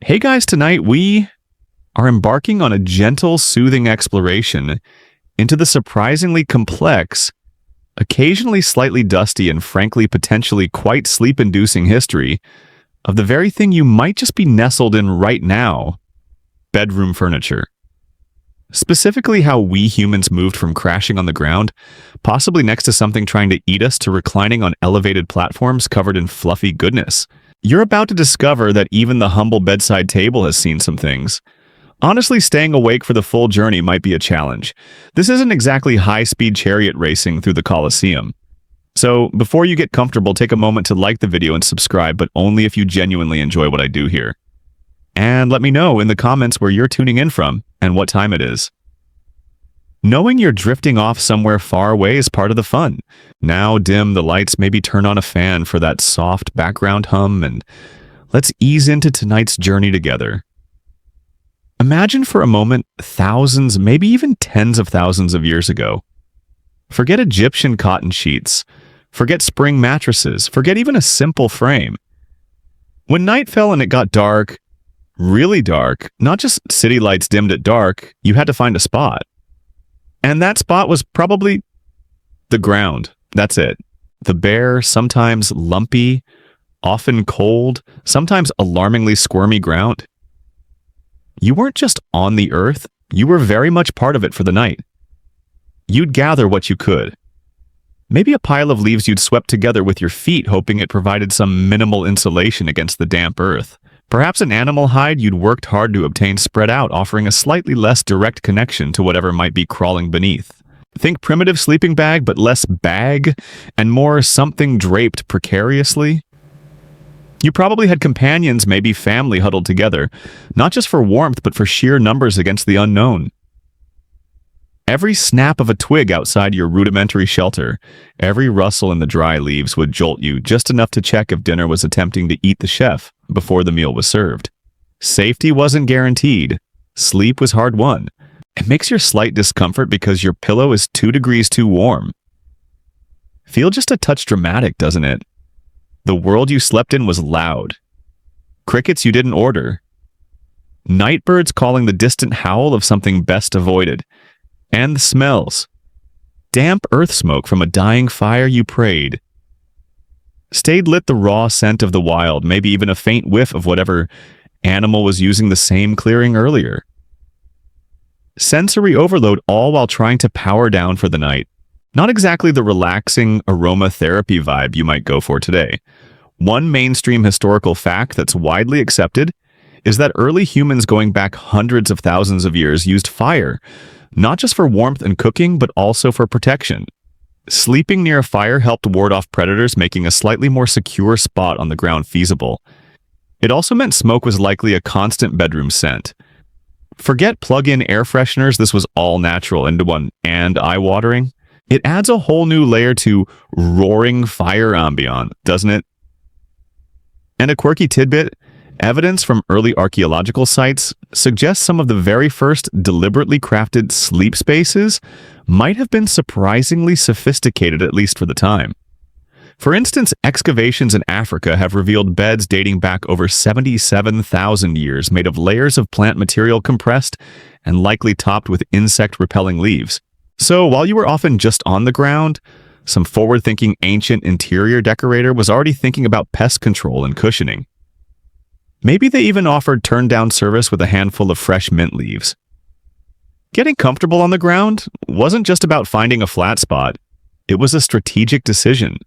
Hey guys, tonight we are embarking on a gentle, soothing exploration into the surprisingly complex, occasionally slightly dusty, and frankly potentially quite sleep-inducing history of the very thing you might just be nestled in right now: bedroom furniture. Specifically how we humans moved from crashing on the ground, possibly next to something trying to eat us, to reclining on elevated platforms covered in fluffy goodness. You're about to discover that even the humble bedside table has seen some things. Honestly, staying awake for the full journey might be a challenge. This isn't exactly high-speed chariot racing through the Colosseum. So, before you get comfortable, take a moment to like the video and subscribe, but only if you genuinely enjoy what I do here. And let me know in the comments where you're tuning in from and what time it is. Knowing you're drifting off somewhere far away is part of the fun. Now dim the lights, maybe turn on a fan for that soft background hum, and let's ease into tonight's journey together. Imagine for a moment thousands, maybe even tens of thousands of years ago. Forget Egyptian cotton sheets. Forget spring mattresses. Forget even a simple frame. When night fell and it got dark, really dark, not just city lights dimmed at dark, you had to find a spot. And that spot was probably the ground. That's it. The bare, sometimes lumpy, often cold, sometimes alarmingly squirmy ground. You weren't just on the earth, you were very much part of it for the night. You'd gather what you could. Maybe a pile of leaves you'd swept together with your feet, hoping it provided some minimal insulation against the damp earth. Perhaps an animal hide you'd worked hard to obtain spread out, offering a slightly less direct connection to whatever might be crawling beneath. Think primitive sleeping bag, but less bag, and more something draped precariously. You probably had companions, maybe family, huddled together, not just for warmth, but for sheer numbers against the unknown. Every snap of a twig outside your rudimentary shelter, every rustle in the dry leaves would jolt you just enough to check if dinner was attempting to eat the chef before the meal was served. Safety wasn't guaranteed. Sleep was hard-won. It makes your slight discomfort because your pillow is 2 degrees too warm. Feel just a touch dramatic, doesn't it? The world you slept in was loud. Crickets you didn't order. Nightbirds calling the distant howl of something best avoided. And the smells. Damp earth smoke from a dying fire you prayed. Stayed lit the raw scent of the wild, maybe even a faint whiff of whatever animal was using the same clearing earlier. Sensory overload, all while trying to power down for the night. Not exactly the relaxing aromatherapy vibe you might go for today. One mainstream historical fact that's widely accepted is that early humans going back hundreds of thousands of years used fire, not just for warmth and cooking, but also for protection. Sleeping near a fire helped ward off predators, making a slightly more secure spot on the ground feasible. It also meant smoke was likely a constant bedroom scent. Forget plug-in air fresheners, this was all natural and eye-watering. It adds a whole new layer to roaring fire ambient, doesn't it? And a quirky tidbit: evidence from early archaeological sites suggests some of the very first deliberately crafted sleep spaces might have been surprisingly sophisticated, at least for the time. For instance, excavations in Africa have revealed beds dating back over 77,000 years, made of layers of plant material compressed and likely topped with insect-repelling leaves. So while you were often just on the ground, some forward-thinking ancient interior decorator was already thinking about pest control and cushioning. Maybe they even offered turn-down service with a handful of fresh mint leaves. Getting comfortable on the ground wasn't just about finding a flat spot. It was a strategic decision.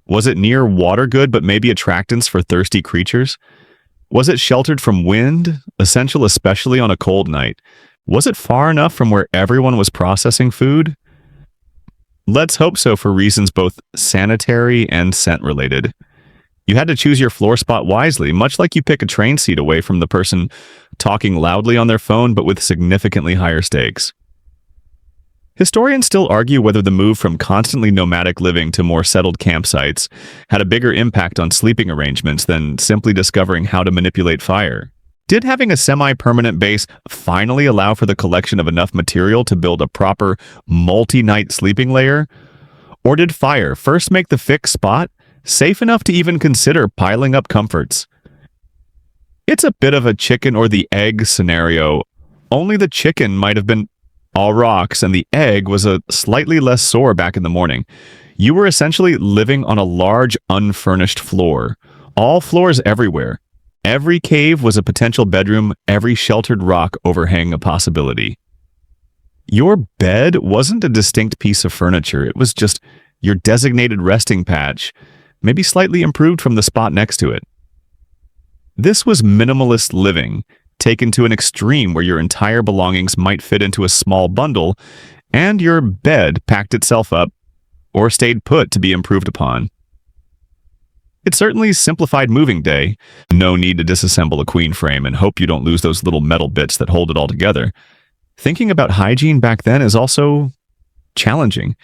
Was it near water good but maybe attractants for thirsty creatures? Was it sheltered from wind, essential especially on a cold night? Was it far enough from where everyone was processing food? Let's hope so, for reasons both sanitary and scent-related. You had to choose your floor spot wisely, much like you pick a train seat away from the person talking loudly on their phone, but with significantly higher stakes. Historians still argue whether the move from constantly nomadic living to more settled campsites had a bigger impact on sleeping arrangements than simply discovering how to manipulate fire. Did having a semi-permanent base finally allow for the collection of enough material to build a proper multi-night sleeping layer? Or did fire first make the fixed spot safe enough to even consider piling up comforts? It's a bit of a chicken or the egg scenario. Only the chicken might have been all rocks and the egg was a slightly less sore back in the morning. You were essentially living on a large unfurnished floor. All floors everywhere. Every cave was a potential bedroom, every sheltered rock overhang a possibility. Your bed wasn't a distinct piece of furniture, it was just your designated resting patch, maybe slightly improved from the spot next to it. This was minimalist living, taken to an extreme where your entire belongings might fit into a small bundle, and your bed packed itself up or stayed put to be improved upon. It certainly simplified moving day. No need to disassemble a queen frame and hope you don't lose those little metal bits that hold it all together. Thinking about hygiene back then is also challenging.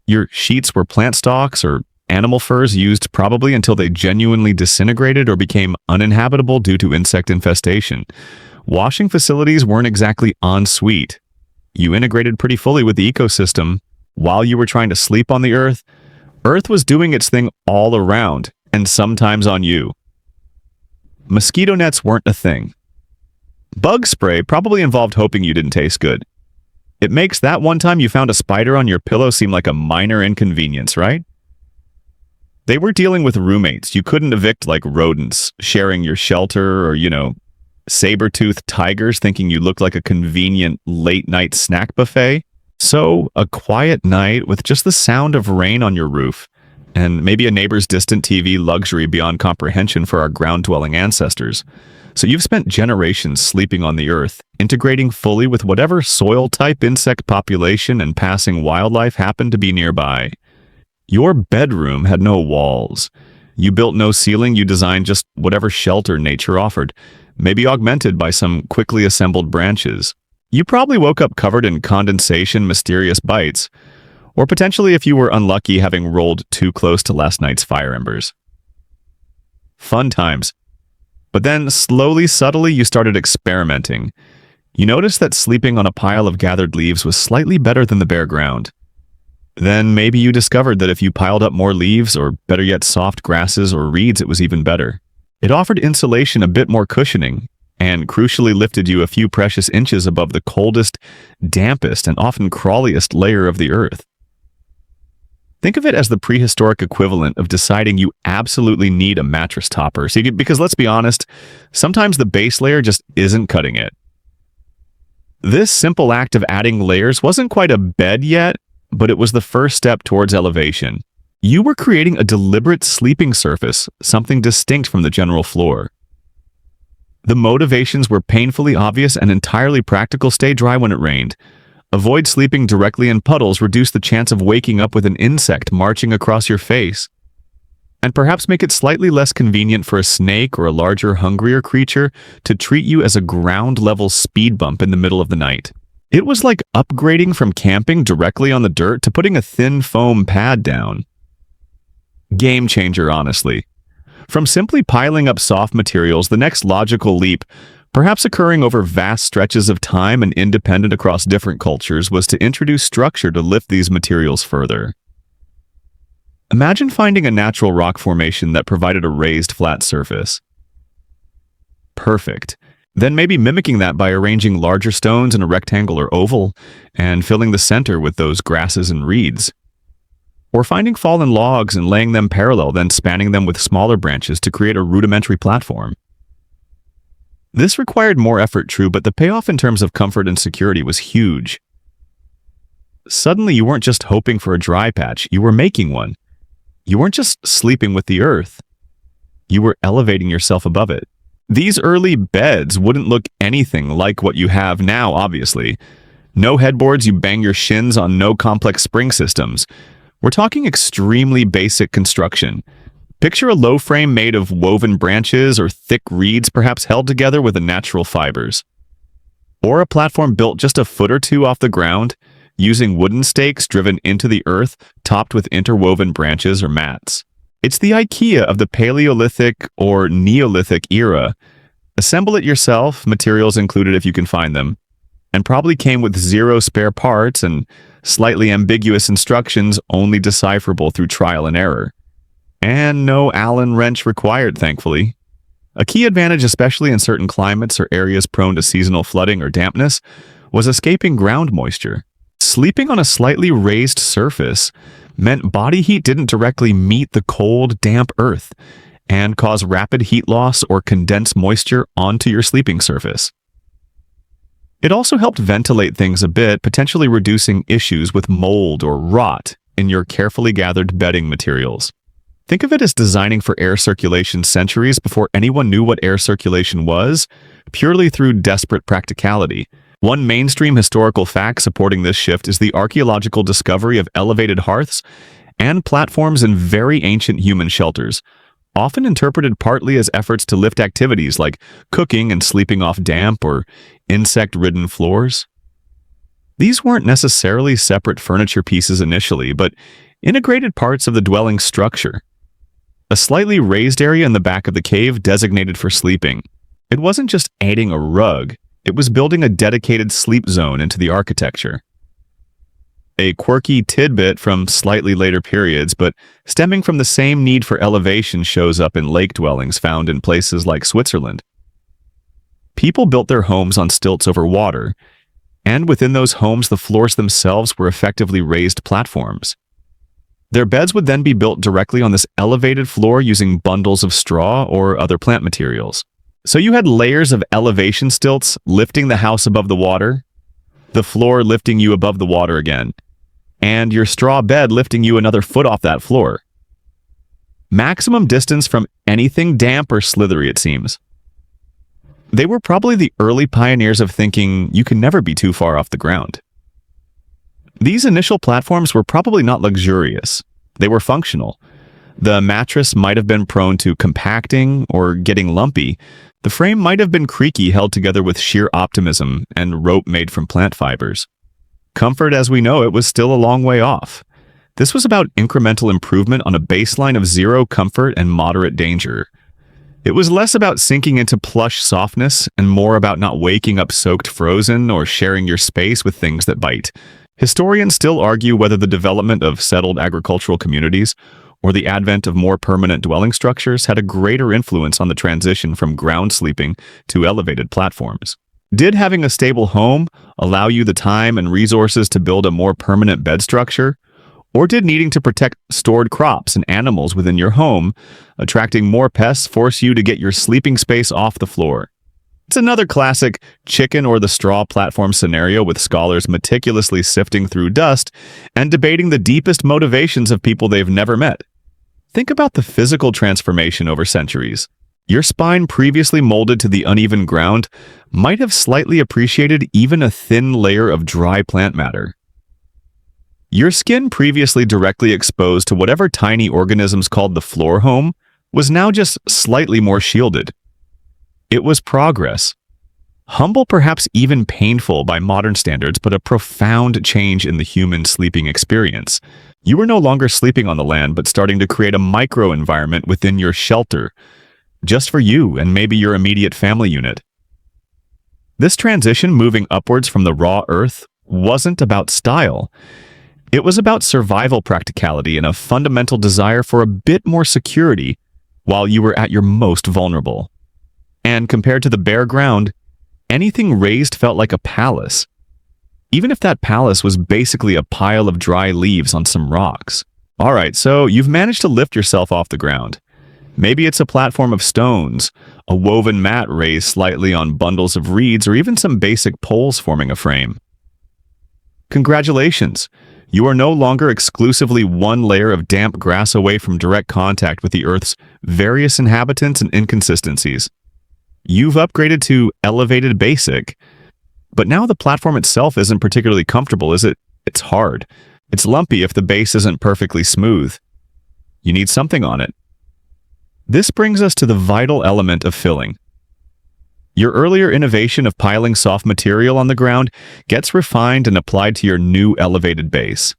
Your sheets were plant stalks or animal furs used probably until they genuinely disintegrated or became uninhabitable due to insect infestation. Washing facilities weren't exactly ensuite. You integrated pretty fully with the ecosystem. While you were trying to sleep on the earth, Earth was doing its thing all around, and sometimes on you. Mosquito nets weren't a thing. Bug spray probably involved hoping you didn't taste good. It makes that one time you found a spider on your pillow seem like a minor inconvenience, right? They were dealing with roommates. You couldn't evict like rodents, sharing your shelter, or, saber-toothed tigers thinking you looked like a convenient late-night snack buffet. So, a quiet night with just the sound of rain on your roof, and maybe a neighbor's distant TV luxury beyond comprehension for our ground-dwelling ancestors. So you've spent generations sleeping on the earth, integrating fully with whatever soil-type insect population and passing wildlife happened to be nearby. Your bedroom had no walls. You built no ceiling, you designed just whatever shelter nature offered, maybe augmented by some quickly assembled branches. You probably woke up covered in condensation, mysterious bites, or potentially, if you were unlucky, having rolled too close to last night's fire embers. Fun times. But then, slowly, subtly, you started experimenting. You noticed that sleeping on a pile of gathered leaves was slightly better than the bare ground. Then maybe you discovered that if you piled up more leaves, or better yet soft grasses or reeds, it was even better. It offered insulation, a bit more cushioning, and crucially lifted you a few precious inches above the coldest, dampest, and often crawliest layer of the earth. Think of it as the prehistoric equivalent of deciding you absolutely need a mattress topper. Because let's be honest, sometimes the base layer just isn't cutting it. This simple act of adding layers wasn't quite a bed yet, but it was the first step towards elevation. You were creating a deliberate sleeping surface, something distinct from the general floor. The motivations were painfully obvious and entirely practical. Stay dry when it rained. Avoid sleeping directly in puddles, reduce the chance of waking up with an insect marching across your face. And perhaps make it slightly less convenient for a snake or a larger, hungrier creature to treat you as a ground-level speed bump in the middle of the night. It was like upgrading from camping directly on the dirt to putting a thin foam pad down. Game changer, honestly. From simply piling up soft materials, the next logical leap, perhaps occurring over vast stretches of time and independent across different cultures, was to introduce structure to lift these materials further. Imagine finding a natural rock formation that provided a raised flat surface. Perfect. Then maybe mimicking that by arranging larger stones in a rectangle or oval and filling the center with those grasses and reeds. Or finding fallen logs and laying them parallel, then spanning them with smaller branches to create a rudimentary platform. This required more effort, true, but the payoff in terms of comfort and security was huge. Suddenly, you weren't just hoping for a dry patch, you were making one. You weren't just sleeping with the earth. You were elevating yourself above it. These early beds wouldn't look anything like what you have now, obviously. No headboards you bang your shins on, no complex spring systems. We're talking extremely basic construction. Picture a low frame made of woven branches or thick reeds, perhaps held together with the natural fibers. Or a platform built just a foot or two off the ground, using wooden stakes driven into the earth, topped with interwoven branches or mats. It's the IKEA of the Paleolithic or Neolithic era. Assemble it yourself, materials included if you can find them, and probably came with 0 spare parts and slightly ambiguous instructions only decipherable through trial and error. And no Allen wrench required, thankfully. A key advantage, especially in certain climates or areas prone to seasonal flooding or dampness, was escaping ground moisture. Sleeping on a slightly raised surface meant body heat didn't directly meet the cold, damp earth and cause rapid heat loss or condense moisture onto your sleeping surface. It also helped ventilate things a bit, potentially reducing issues with mold or rot in your carefully gathered bedding materials. Think of it as designing for air circulation centuries before anyone knew what air circulation was, purely through desperate practicality. One mainstream historical fact supporting this shift is the archaeological discovery of elevated hearths and platforms in very ancient human shelters, often interpreted partly as efforts to lift activities like cooking and sleeping off damp or insect-ridden floors. These weren't necessarily separate furniture pieces initially, but integrated parts of the dwelling structure. A slightly raised area in the back of the cave designated for sleeping. It wasn't just adding a rug, it was building a dedicated sleep zone into the architecture. A quirky tidbit from slightly later periods, but stemming from the same need for elevation, shows up in lake dwellings found in places like Switzerland. People built their homes on stilts over water, and within those homes the floors themselves were effectively raised platforms. Their beds would then be built directly on this elevated floor using bundles of straw or other plant materials. So you had layers of elevation stilts lifting the house above the water, the floor lifting you above the water again, and your straw bed lifting you another foot off that floor. Maximum distance from anything damp or slithery, it seems. They were probably the early pioneers of thinking you can never be too far off the ground. These initial platforms were probably not luxurious. They were functional. The mattress might have been prone to compacting or getting lumpy. The frame might have been creaky, held together with sheer optimism and rope made from plant fibers. Comfort as we know it was still a long way off. This was about incremental improvement on a baseline of zero comfort and moderate danger. It was less about sinking into plush softness and more about not waking up soaked frozen or sharing your space with things that bite. Historians still argue whether the development of settled agricultural communities or the advent of more permanent dwelling structures had a greater influence on the transition from ground sleeping to elevated platforms. Did having a stable home allow you the time and resources to build a more permanent bed structure? Or did needing to protect stored crops and animals within your home, attracting more pests, force you to get your sleeping space off the floor? It's another classic chicken or the straw platform scenario, with scholars meticulously sifting through dust and debating the deepest motivations of people they've never met. Think about the physical transformation over centuries. Your spine, previously molded to the uneven ground, might have slightly appreciated even a thin layer of dry plant matter. Your skin, previously directly exposed to whatever tiny organisms called the floor home, was now just slightly more shielded. It was progress. Humble, perhaps even painful by modern standards, but a profound change in the human sleeping experience. You were no longer sleeping on the land, but starting to create a micro-environment within your shelter, just for you and maybe your immediate family unit. This transition, moving upwards from the raw earth, wasn't about style. It was about survival practicality and a fundamental desire for a bit more security while you were at your most vulnerable. And compared to the bare ground, anything raised felt like a palace, even if that palace was basically a pile of dry leaves on some rocks. Alright, so you've managed to lift yourself off the ground. Maybe it's a platform of stones, a woven mat raised slightly on bundles of reeds, or even some basic poles forming a frame. Congratulations! You are no longer exclusively one layer of damp grass away from direct contact with the Earth's various inhabitants and inconsistencies. You've upgraded to elevated basic, but now the platform itself isn't particularly comfortable, is it? It's hard. It's lumpy if the base isn't perfectly smooth. You need something on it. This brings us to the vital element of filling. Your earlier innovation of piling soft material on the ground gets refined and applied to your new elevated base.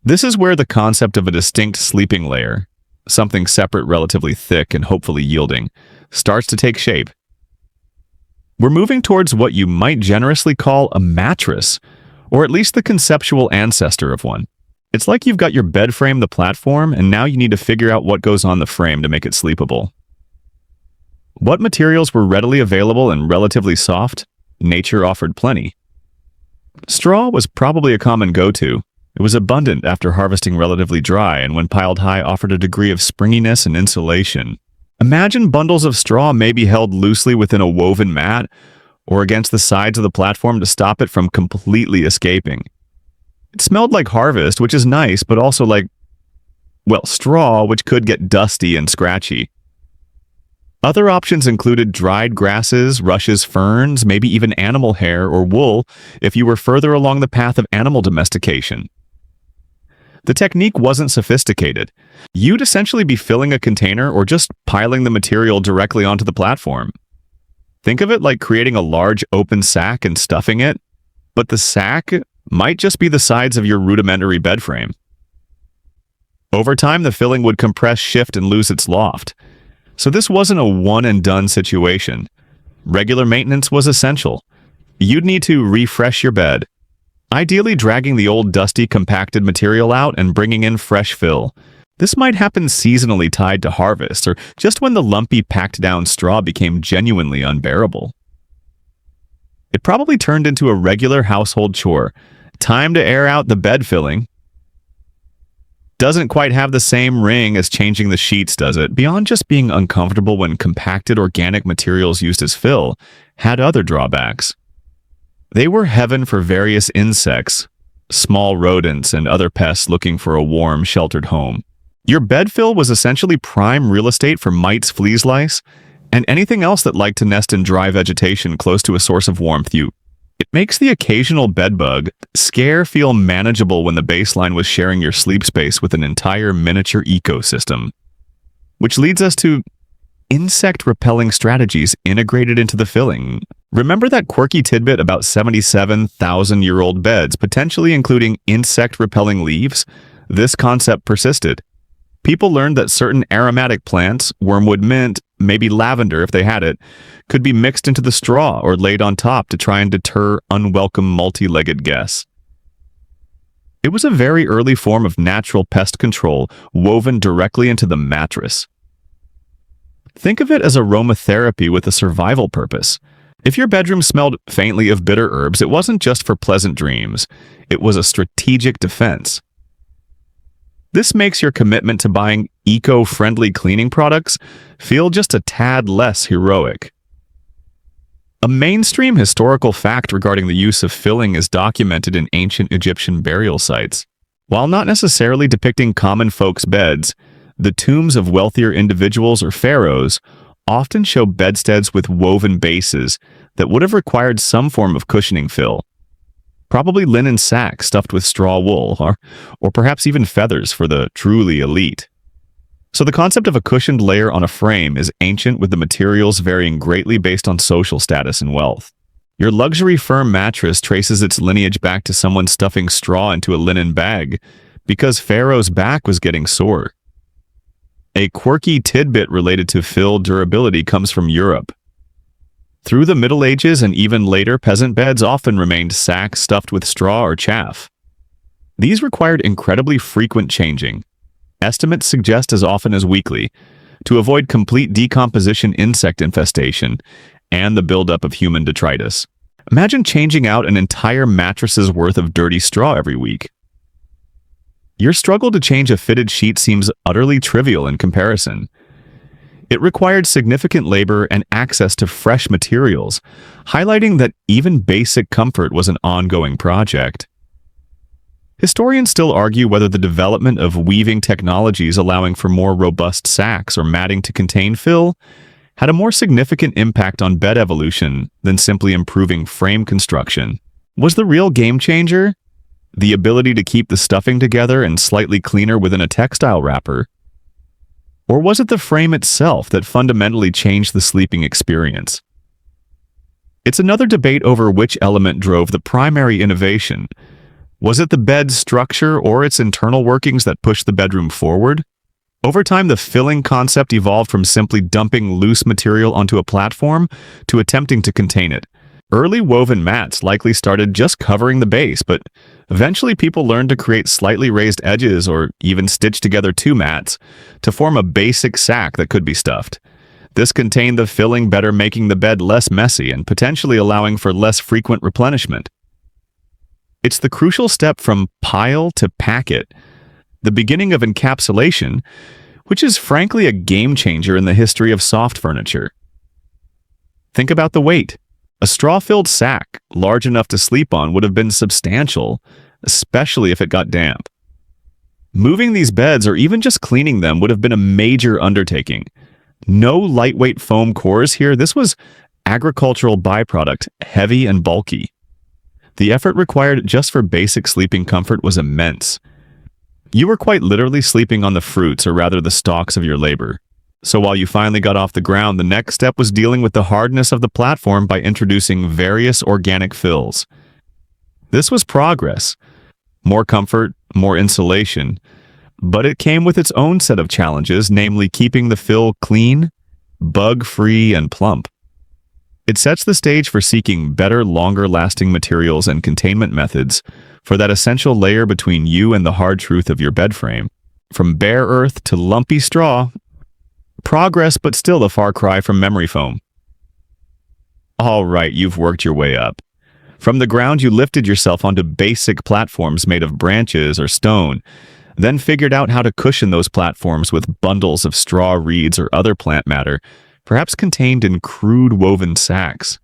This is where the concept of a distinct sleeping layer, something separate, relatively thick, and hopefully yielding, starts to take shape. We're moving towards what you might generously call a mattress, or at least the conceptual ancestor of one. It's like you've got your bed frame, the platform, and now you need to figure out what goes on the frame to make it sleepable. What materials were readily available and relatively soft? Nature offered plenty. Straw was probably a common go-to. It was abundant after harvesting relatively dry, and when piled high offered a degree of springiness and insulation. Imagine bundles of straw maybe held loosely within a woven mat or against the sides of the platform to stop it from completely escaping. It smelled like harvest, which is nice, but also like, well, straw, which could get dusty and scratchy. Other options included dried grasses, rushes, ferns, maybe even animal hair or wool if you were further along the path of animal domestication. The technique wasn't sophisticated. You'd essentially be filling a container or just piling the material directly onto the platform. Think of it like creating a large open sack and stuffing it, but the sack might just be the sides of your rudimentary bed frame. Over time, the filling would compress, shift, and lose its loft. So this wasn't a one-and-done situation. Regular maintenance was essential. You'd need to refresh your bed, ideally dragging the old dusty compacted material out and bringing in fresh fill. This might happen seasonally tied to harvest, or just when the lumpy packed down straw became genuinely unbearable. It probably turned into a regular household chore. Time to air out the bed filling. Doesn't quite have the same ring as changing the sheets, does it? Beyond just being uncomfortable when compacted organic materials used as fill, had other drawbacks. They were heaven for various insects, small rodents, and other pests looking for a warm, sheltered home. Your bed fill was essentially prime real estate for mites, fleas, lice, and anything else that liked to nest in dry vegetation close to a source of warmth. It makes the occasional bedbug scare feel manageable when the baseline was sharing your sleep space with an entire miniature ecosystem. Which leads us to insect-repelling strategies integrated into the filling. Remember that quirky tidbit about 77,000-year-old beds, potentially including insect-repelling leaves? This concept persisted. People learned that certain aromatic plants, wormwood mint, maybe lavender if they had it, could be mixed into the straw or laid on top to try and deter unwelcome multi-legged guests. It was a very early form of natural pest control woven directly into the mattress. Think of it as aromatherapy with a survival purpose. If your bedroom smelled faintly of bitter herbs, it wasn't just for pleasant dreams. It was a strategic defense. This makes your commitment to buying eco-friendly cleaning products feel just a tad less heroic. A mainstream historical fact regarding the use of filling is documented in ancient Egyptian burial sites. While not necessarily depicting common folks' beds, the tombs of wealthier individuals or pharaohs often show bedsteads with woven bases that would have required some form of cushioning fill. Probably linen sacks stuffed with straw wool, or perhaps even feathers for the truly elite. So the concept of a cushioned layer on a frame is ancient, with the materials varying greatly based on social status and wealth. Your luxury firm mattress traces its lineage back to someone stuffing straw into a linen bag because Pharaoh's back was getting sore. A quirky tidbit related to fill durability comes from Europe. Through the Middle Ages and even later, peasant beds often remained sacks stuffed with straw or chaff. These required incredibly frequent changing. Estimates suggest as often as weekly, to avoid complete decomposition, insect infestation, and the buildup of human detritus. Imagine changing out an entire mattress's worth of dirty straw every week. Your struggle to change a fitted sheet seems utterly trivial in comparison. It required significant labor and access to fresh materials, highlighting that even basic comfort was an ongoing project. Historians still argue whether the development of weaving technologies allowing for more robust sacks or matting to contain fill had a more significant impact on bed evolution than simply improving frame construction. Was the real game changer the ability to keep the stuffing together and slightly cleaner within a textile wrapper? Or was it the frame itself that fundamentally changed the sleeping experience? It's another debate over which element drove the primary innovation. Was it the bed's structure or its internal workings that pushed the bedroom forward? Over time, the filling concept evolved from simply dumping loose material onto a platform to attempting to contain it. Early woven mats likely started just covering the base, but eventually people learned to create slightly raised edges or even stitch together two mats to form a basic sack that could be stuffed. This contained the filling, better making the bed less messy and potentially allowing for less frequent replenishment. It's the crucial step from pile to packet, the beginning of encapsulation, which is frankly a game changer in the history of soft furniture. Think about the weight. A straw-filled sack, large enough to sleep on, would have been substantial, especially if it got damp. Moving these beds or even just cleaning them would have been a major undertaking. No lightweight foam cores here. This was agricultural byproduct, heavy and bulky. The effort required just for basic sleeping comfort was immense. You were quite literally sleeping on the fruits, or rather the stalks of your labor. So while you finally got off the ground, the next step was dealing with the hardness of the platform by introducing various organic fills. This was progress. More comfort, more insulation. But it came with its own set of challenges, namely keeping the fill clean, bug-free, and plump. It sets the stage for seeking better, longer-lasting materials and containment methods for that essential layer between you and the hard truth of your bed frame. From bare earth to lumpy straw, progress but still a far cry from memory foam. All right, you've worked your way up. From the ground, you lifted yourself onto basic platforms made of branches or stone, then figured out how to cushion those platforms with bundles of straw, reeds, or other plant matter, perhaps contained in crude woven sacks.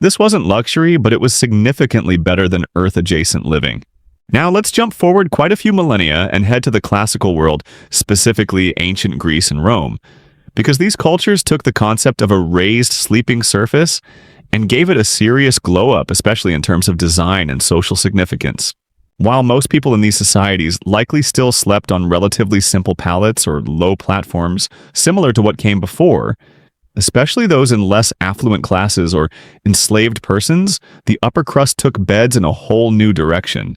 This wasn't luxury, but it was significantly better than Earth-adjacent living. Now let's jump forward quite a few millennia and head to the classical world, specifically ancient Greece and Rome, because these cultures took the concept of a raised sleeping surface and gave it a serious glow-up, especially in terms of design and social significance. While most people in these societies likely still slept on relatively simple pallets or low platforms, similar to what came before, especially those in less affluent classes or enslaved persons, the upper crust took beds in a whole new direction.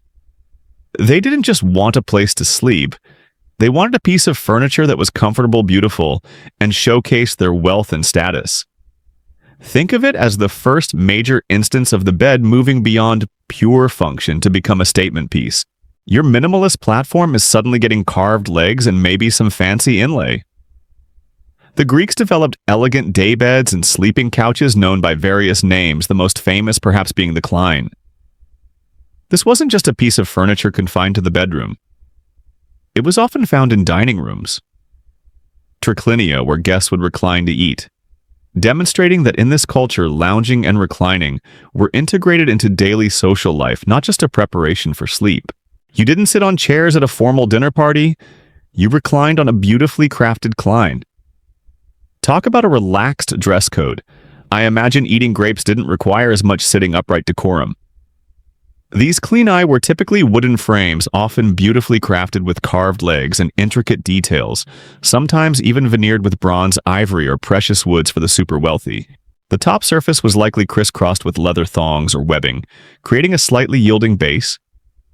They didn't just want a place to sleep. They wanted a piece of furniture that was comfortable, beautiful, and showcased their wealth and status. Think of it as the first major instance of the bed moving beyond pure function to become a statement piece. Your minimalist platform is suddenly getting carved legs and maybe some fancy inlay. The Greeks developed elegant daybeds and sleeping couches known by various names, the most famous perhaps being the Klein. This wasn't just a piece of furniture confined to the bedroom. It was often found in dining rooms, triclinia, where guests would recline to eat, demonstrating that in this culture, lounging and reclining were integrated into daily social life, not just a preparation for sleep. You didn't sit on chairs at a formal dinner party. You reclined on a beautifully crafted Klein. Talk about a relaxed dress code. I imagine eating grapes didn't require as much sitting upright decorum. These Kleini were typically wooden frames, often beautifully crafted with carved legs and intricate details, sometimes even veneered with bronze, ivory, or precious woods for the super wealthy. The top surface was likely crisscrossed with leather thongs or webbing, creating a slightly yielding base,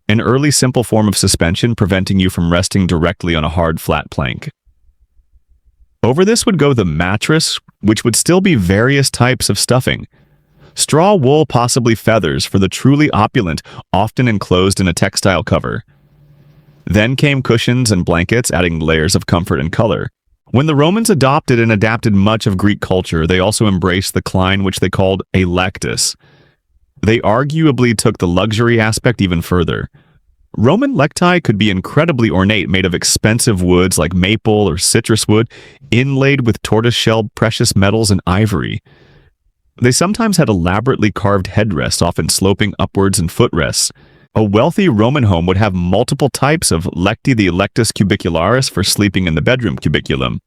an early simple form of suspension preventing you from resting directly on a hard, flat plank. Over this would go the mattress, which would still be various types of stuffing. Straw, wool, possibly feathers for the truly opulent, often enclosed in a textile cover. Then came cushions and blankets, adding layers of comfort and color. When the Romans adopted and adapted much of Greek culture, they also embraced the Klein, which they called a lectus. They arguably took the luxury aspect even further. Roman lecti could be incredibly ornate, made of expensive woods like maple or citrus wood, inlaid with tortoise-shell precious metals and ivory. They sometimes had elaborately carved headrests, often sloping upwards, and footrests. A wealthy Roman home would have multiple types of lecti, the lectus cubicularis for sleeping in the bedroom cubiculum,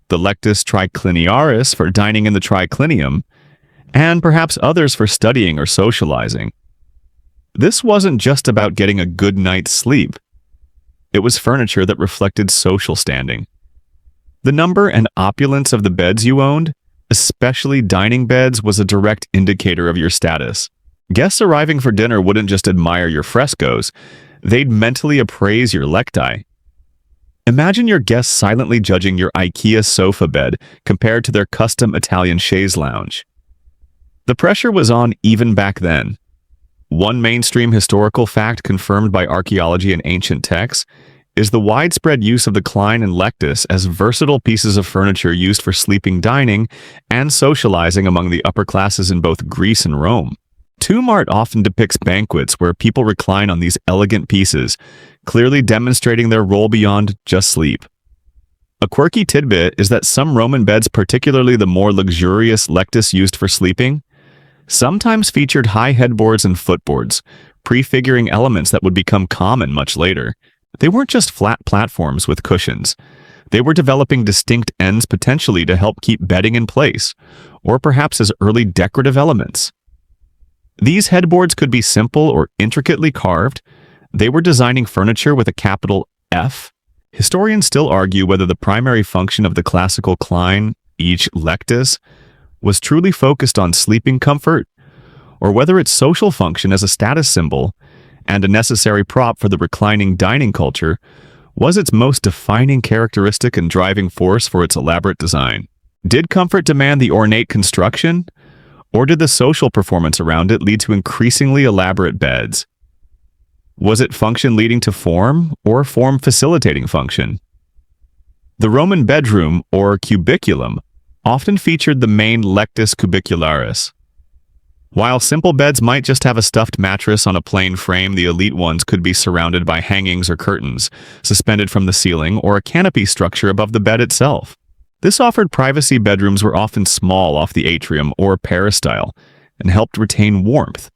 the lectus tricliniaris for dining in the triclinium, and perhaps others for studying or socializing. This wasn't just about getting a good night's sleep. It was furniture that reflected social standing. The number and opulence of the beds you owned, especially dining beds, was a direct indicator of your status. Guests arriving for dinner wouldn't just admire your frescoes, they'd mentally appraise your lecti. Imagine your guests silently judging your IKEA sofa bed compared to their custom Italian chaise lounge. The pressure was on even back then. One mainstream historical fact confirmed by archaeology and ancient texts is the widespread use of the Klein and Lectus as versatile pieces of furniture used for sleeping, dining, and socializing among the upper classes in both Greece and Rome. Tomb art often depicts banquets where people recline on these elegant pieces, clearly demonstrating their role beyond just sleep. A quirky tidbit is that some Roman beds, particularly the more luxurious Lectus used for sleeping, sometimes featured high headboards and footboards, prefiguring elements that would become common much later. They weren't just flat platforms with cushions. They were developing distinct ends potentially to help keep bedding in place, or perhaps as early decorative elements. These headboards could be simple or intricately carved. They were designing furniture with a capital F. Historians still argue whether the primary function of the classical Klein, each Lectus, was truly focused on sleeping comfort, or whether its social function as a status symbol and a necessary prop for the reclining dining culture was its most defining characteristic and driving force for its elaborate design. Did comfort demand the ornate construction, or did the social performance around it lead to increasingly elaborate beds? Was it function leading to form, or form facilitating function? The Roman bedroom, or cubiculum, often featured the main lectus cubicularis. While simple beds might just have a stuffed mattress on a plain frame, the elite ones could be surrounded by hangings or curtains, suspended from the ceiling, or a canopy structure above the bed itself. This offered privacy. Bedrooms were often small off the atrium or peristyle, and helped retain warmth.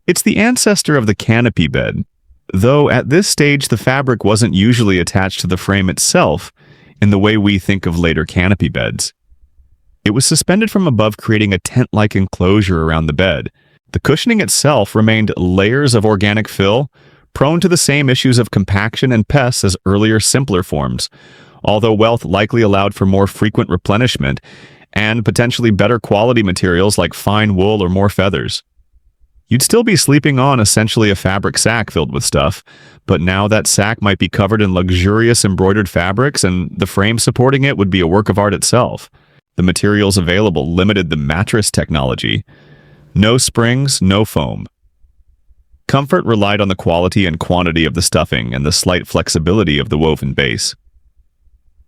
It's the ancestor of the canopy bed, though at this stage the fabric wasn't usually attached to the frame itself in the way we think of later canopy beds. It was suspended from above, creating a tent-like enclosure around the bed. The cushioning itself remained layers of organic fill, prone to the same issues of compaction and pests as earlier, simpler forms, although wealth likely allowed for more frequent replenishment and potentially better quality materials like fine wool or more feathers. You'd still be sleeping on essentially a fabric sack filled with stuff, but now that sack might be covered in luxurious embroidered fabrics, and the frame supporting it would be a work of art itself. The materials available limited the mattress technology. No springs, no foam. Comfort relied on the quality and quantity of the stuffing and the slight flexibility of the woven base.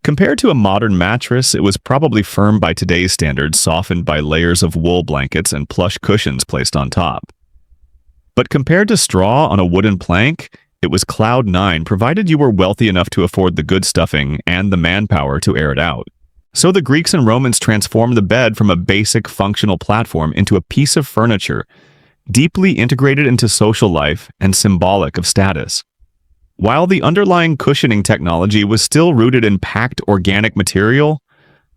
Compared to a modern mattress, it was probably firm by today's standards, softened by layers of wool blankets and plush cushions placed on top. But compared to straw on a wooden plank, it was cloud nine, provided you were wealthy enough to afford the good stuffing and the manpower to air it out. So the Greeks and Romans transformed the bed from a basic functional platform into a piece of furniture, deeply integrated into social life and symbolic of status. While the underlying cushioning technology was still rooted in packed organic material,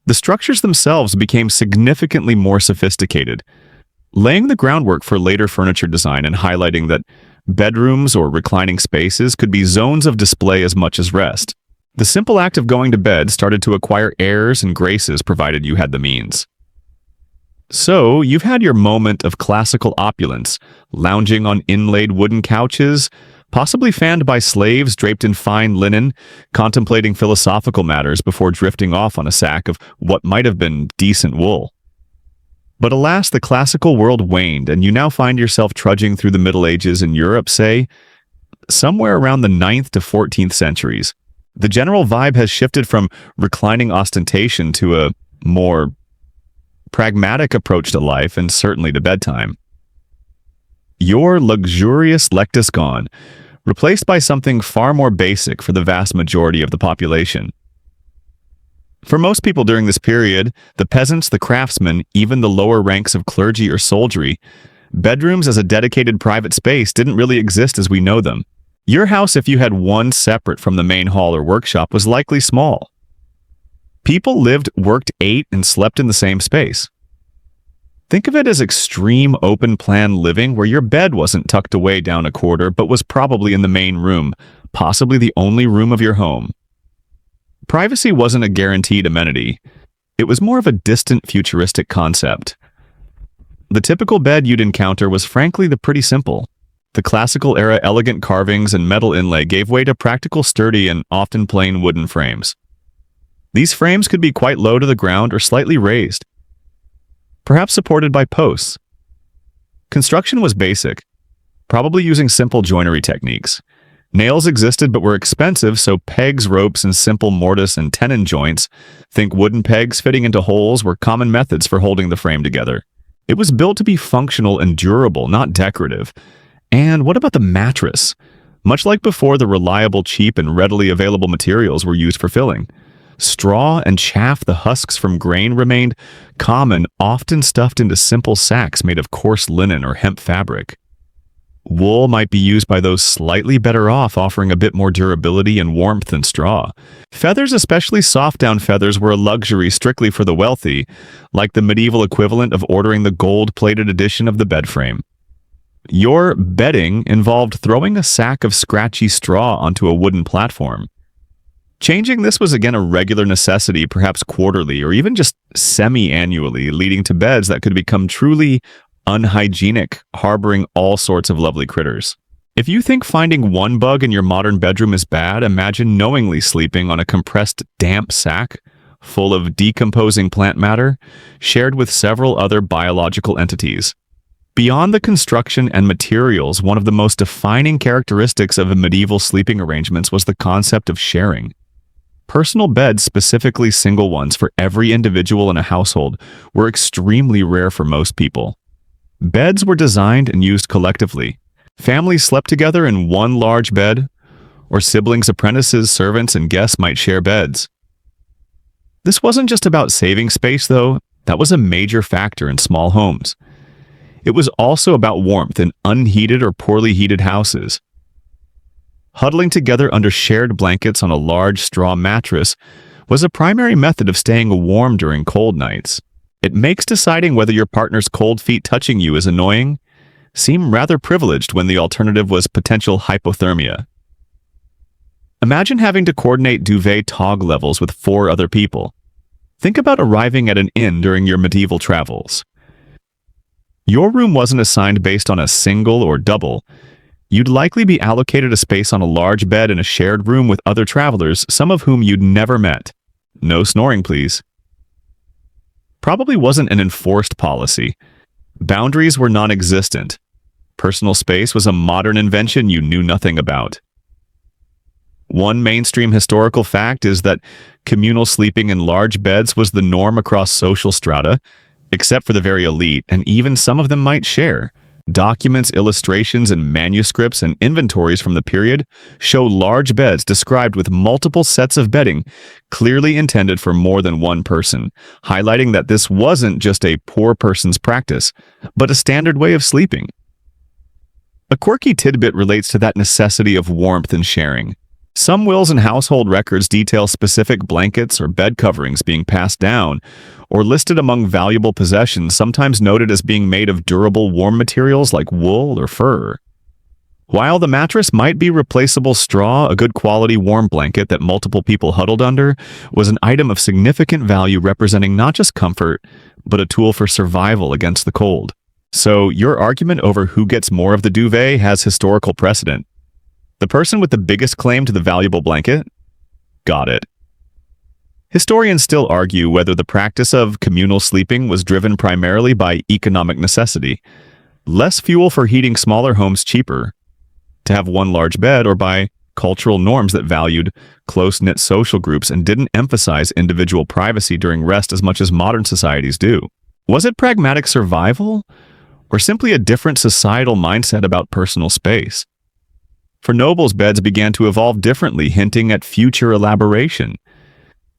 the structures themselves became significantly more sophisticated, laying the groundwork for later furniture design and highlighting that bedrooms or reclining spaces could be zones of display as much as rest. The simple act of going to bed started to acquire airs and graces, provided you had the means. So, you've had your moment of classical opulence, lounging on inlaid wooden couches, possibly fanned by slaves draped in fine linen, contemplating philosophical matters before drifting off on a sack of what might have been decent wool. But alas, the classical world waned, and you now find yourself trudging through the Middle Ages in Europe, say, somewhere around the 9th to 14th centuries. The general vibe has shifted from reclining ostentation to a more pragmatic approach to life and certainly to bedtime. Your luxurious lectus gone, replaced by something far more basic for the vast majority of the population. For most people during this period, the peasants, the craftsmen, even the lower ranks of clergy or soldiery, bedrooms as a dedicated private space didn't really exist as we know them. Your house, if you had one separate from the main hall or workshop, was likely small. People lived, worked, ate, and slept in the same space. Think of it as extreme open-plan living where your bed wasn't tucked away down a corridor but was probably in the main room, possibly the only room of your home. Privacy wasn't a guaranteed amenity. It was more of a distant, futuristic concept. The typical bed you'd encounter was frankly pretty simple. The classical-era elegant carvings and metal inlay gave way to practical, sturdy, and often plain wooden frames. These frames could be quite low to the ground or slightly raised, perhaps supported by posts. Construction was basic, probably using simple joinery techniques. Nails existed but were expensive, so pegs, ropes, and simple mortise and tenon joints, think wooden pegs fitting into holes, were common methods for holding the frame together. It was built to be functional and durable, not decorative. And what about the mattress? Much like before, the reliable, cheap, and readily available materials were used for filling. Straw and chaff, the husks from grain, remained common, often stuffed into simple sacks made of coarse linen or hemp fabric. Wool might be used by those slightly better off, offering a bit more durability and warmth than straw. Feathers, especially soft down feathers, were a luxury strictly for the wealthy, like the medieval equivalent of ordering the gold-plated edition of the bed frame. Your bedding involved throwing a sack of scratchy straw onto a wooden platform. Changing this was again a regular necessity, perhaps quarterly or even just semi-annually, leading to beds that could become truly unhygienic, harboring all sorts of lovely critters. If you think finding one bug in your modern bedroom is bad, imagine knowingly sleeping on a compressed, damp sack full of decomposing plant matter, shared with several other biological entities. Beyond the construction and materials, one of the most defining characteristics of medieval sleeping arrangements was the concept of sharing. Personal beds, specifically single ones for every individual in a household, were extremely rare for most people. Beds were designed and used collectively. Families slept together in one large bed, or siblings, apprentices, servants, and guests might share beds. This wasn't just about saving space, though. That was a major factor in small homes. It was also about warmth in unheated or poorly heated houses. Huddling together under shared blankets on a large straw mattress was a primary method of staying warm during cold nights. It makes deciding whether your partner's cold feet touching you is annoying seem rather privileged when the alternative was potential hypothermia. Imagine having to coordinate duvet tog levels with 4 other people. Think about arriving at an inn during your medieval travels. Your room wasn't assigned based on a single or double. You'd likely be allocated a space on a large bed in a shared room with other travelers, some of whom you'd never met. No snoring, please. Probably wasn't an enforced policy. Boundaries were non-existent. Personal space was a modern invention you knew nothing about. One mainstream historical fact is that communal sleeping in large beds was the norm across social strata, except for the very elite, and even some of them might share. Documents, illustrations, and manuscripts and inventories from the period show large beds described with multiple sets of bedding, clearly intended for more than one person, highlighting that this wasn't just a poor person's practice, but a standard way of sleeping. A quirky tidbit relates to that necessity of warmth and sharing. Some wills and household records detail specific blankets or bed coverings being passed down or listed among valuable possessions, sometimes noted as being made of durable, warm materials like wool or fur. While the mattress might be replaceable straw, a good quality warm blanket that multiple people huddled under was an item of significant value, representing not just comfort, but a tool for survival against the cold. So your argument over who gets more of the duvet has historical precedent. The person with the biggest claim to the valuable blanket got it. Historians still argue whether the practice of communal sleeping was driven primarily by economic necessity, less fuel for heating smaller homes cheaper, to have one large bed, or by cultural norms that valued close-knit social groups and didn't emphasize individual privacy during rest as much as modern societies do. Was it pragmatic survival, or simply a different societal mindset about personal space? For nobles, beds began to evolve differently, hinting at future elaboration.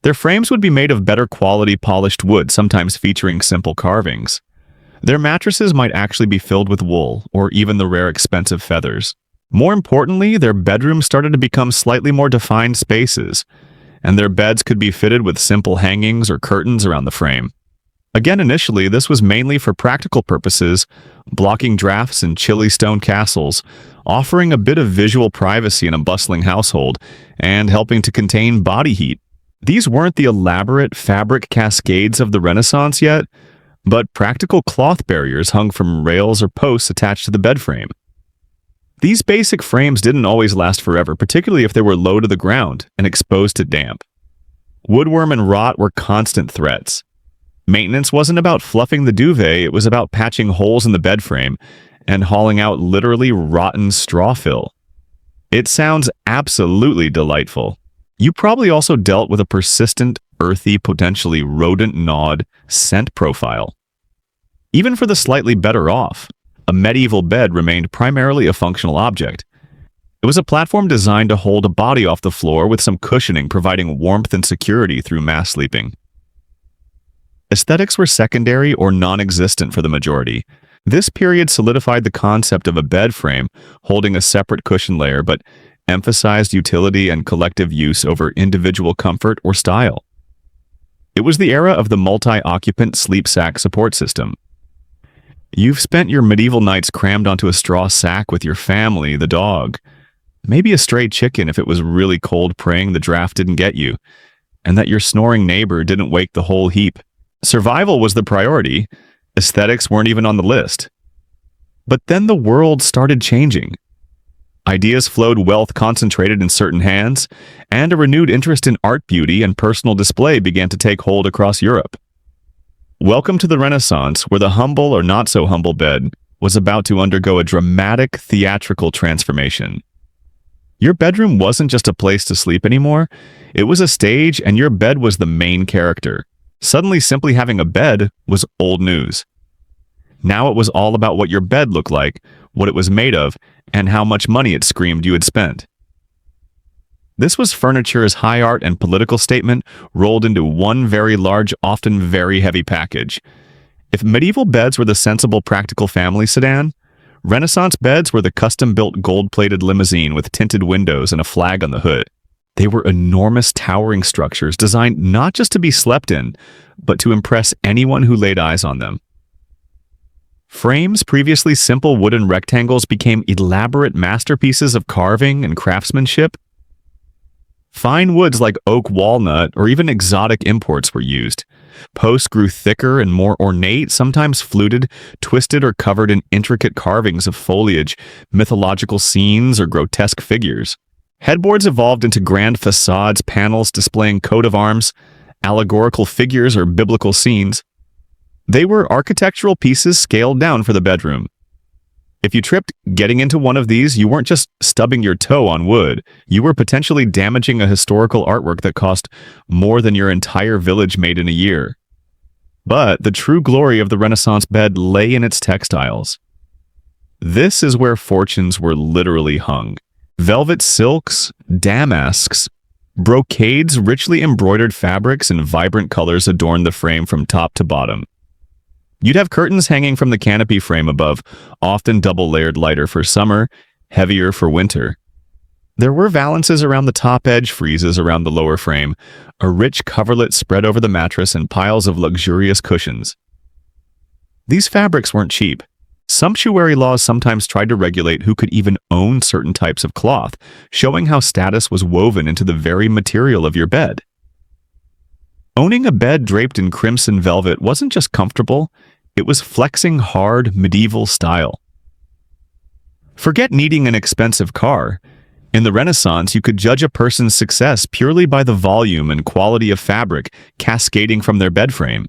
Their frames would be made of better quality polished wood, sometimes featuring simple carvings. Their mattresses might actually be filled with wool, or even the rare expensive feathers. More importantly, their bedrooms started to become slightly more defined spaces, and their beds could be fitted with simple hangings or curtains around the frame. Again, initially, this was mainly for practical purposes, blocking drafts in chilly stone castles, offering a bit of visual privacy in a bustling household, and helping to contain body heat. These weren't the elaborate fabric cascades of the Renaissance yet, but practical cloth barriers hung from rails or posts attached to the bed frame. These basic frames didn't always last forever, particularly if they were low to the ground and exposed to damp. Woodworm and rot were constant threats. Maintenance wasn't about fluffing the duvet, it was about patching holes in the bed frame and hauling out literally rotten straw fill. It sounds absolutely delightful. You probably also dealt with a persistent, earthy, potentially rodent-gnawed scent profile. Even for the slightly better off, a medieval bed remained primarily a functional object. It was a platform designed to hold a body off the floor with some cushioning providing warmth and security through mass sleeping. Aesthetics were secondary or non-existent for the majority. This period solidified the concept of a bed frame holding a separate cushion layer but emphasized utility and collective use over individual comfort or style. It was the era of the multi-occupant sleep sack support system. You've spent your medieval nights crammed onto a straw sack with your family, the dog, maybe a stray chicken if it was really cold praying the draft didn't get you, and that your snoring neighbor didn't wake the whole heap. Survival was the priority. Aesthetics weren't even on the list. But then the world started changing. Ideas flowed, wealth concentrated in certain hands, and a renewed interest in art, beauty, and personal display began to take hold across Europe. Welcome to the Renaissance, where the humble or not-so-humble bed was about to undergo a dramatic theatrical transformation. Your bedroom wasn't just a place to sleep anymore. It was a stage, and your bed was the main character. Suddenly, simply having a bed was old news. Now it was all about what your bed looked like, what it was made of, and how much money it screamed you had spent. This was furniture's high art and political statement rolled into one very large, often very heavy package. If medieval beds were the sensible, practical family sedan, Renaissance beds were the custom-built gold-plated limousine with tinted windows and a flag on the hood. They were enormous, towering structures designed not just to be slept in, but to impress anyone who laid eyes on them. Frames, previously simple wooden rectangles, became elaborate masterpieces of carving and craftsmanship. Fine woods like oak, walnut, or even exotic imports were used. Posts grew thicker and more ornate, sometimes fluted, twisted, or covered in intricate carvings of foliage, mythological scenes, or grotesque figures. Headboards evolved into grand facades, panels displaying coat of arms, allegorical figures, or biblical scenes. They were architectural pieces scaled down for the bedroom. If you tripped getting into one of these, you weren't just stubbing your toe on wood. You were potentially damaging a historical artwork that cost more than your entire village made in a year. But the true glory of the Renaissance bed lay in its textiles. This is where fortunes were literally hung. Velvet silks, damasks, brocades, richly embroidered fabrics, and vibrant colors adorned the frame from top to bottom. You'd have curtains hanging from the canopy frame above, often double-layered, lighter for summer, heavier for winter. There were valances around the top edge, friezes around the lower frame, a rich coverlet spread over the mattress, and piles of luxurious cushions. These fabrics weren't cheap. Sumptuary laws sometimes tried to regulate who could even own certain types of cloth, showing how status was woven into the very material of your bed. Owning a bed draped in crimson velvet wasn't just comfortable, it was flexing hard medieval style. Forget needing an expensive car. In the Renaissance, you could judge a person's success purely by the volume and quality of fabric cascading from their bed frame.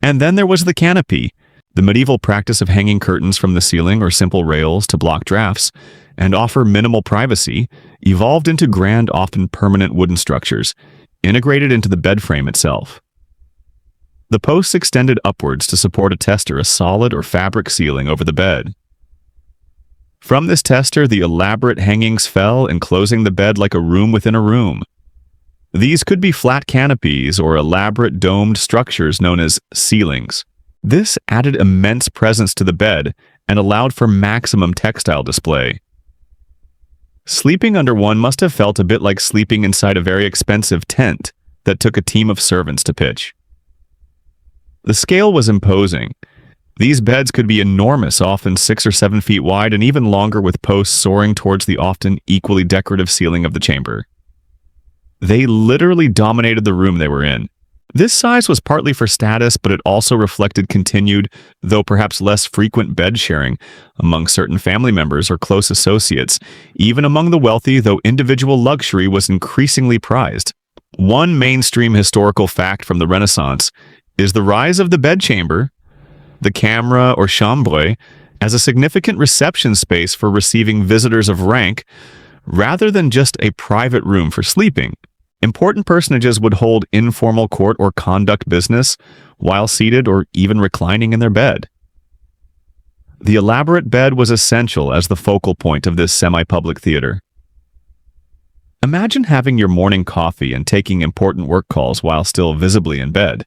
And then there was the canopy, the medieval practice of hanging curtains from the ceiling or simple rails to block drafts and offer minimal privacy, evolved into grand, often permanent wooden structures, integrated into the bed frame itself. The posts extended upwards to support a tester, a solid or fabric ceiling over the bed. From this tester, the elaborate hangings fell, enclosing the bed like a room within a room. These could be flat canopies or elaborate domed structures known as ceilings. This added immense presence to the bed and allowed for maximum textile display. Sleeping under one must have felt a bit like sleeping inside a very expensive tent that took a team of servants to pitch. The scale was imposing. These beds could be enormous, often 6 or 7 feet wide, and even longer, with posts soaring towards the often equally decorative ceiling of the chamber. They literally dominated the room they were in. This size was partly for status, but it also reflected continued, though perhaps less frequent, bed sharing among certain family members or close associates. Even among the wealthy, though individual luxury was increasingly prized. One mainstream historical fact from the Renaissance is the rise of the bedchamber, the camera or chambre, as a significant reception space for receiving visitors of rank, rather than just a private room for sleeping. Important personages would hold informal court or conduct business while seated or even reclining in their bed. The elaborate bed was essential as the focal point of this semi-public theater. Imagine having your morning coffee and taking important work calls while still visibly in bed.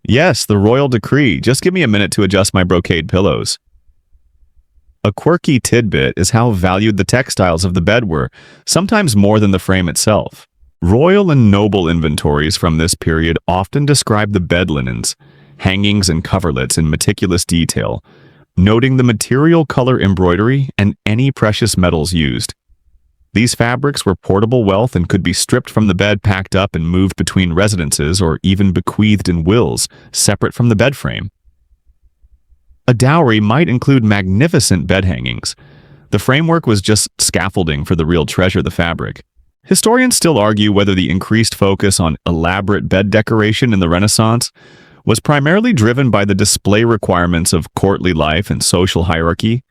Yes, the royal decree. Just give me a minute to adjust my brocade pillows. A quirky tidbit is how valued the textiles of the bed were, sometimes more than the frame itself. Royal and noble inventories from this period often describe the bed linens, hangings, and coverlets in meticulous detail, noting the material, color, embroidery, and any precious metals used. These fabrics were portable wealth and could be stripped from the bed, packed up, and moved between residences or even bequeathed in wills separate from the bed frame. A dowry might include magnificent bed hangings. The framework was just scaffolding for the real treasure, the fabric. Historians still argue whether the increased focus on elaborate bed decoration in the Renaissance was primarily driven by the display requirements of courtly life and social hierarchy,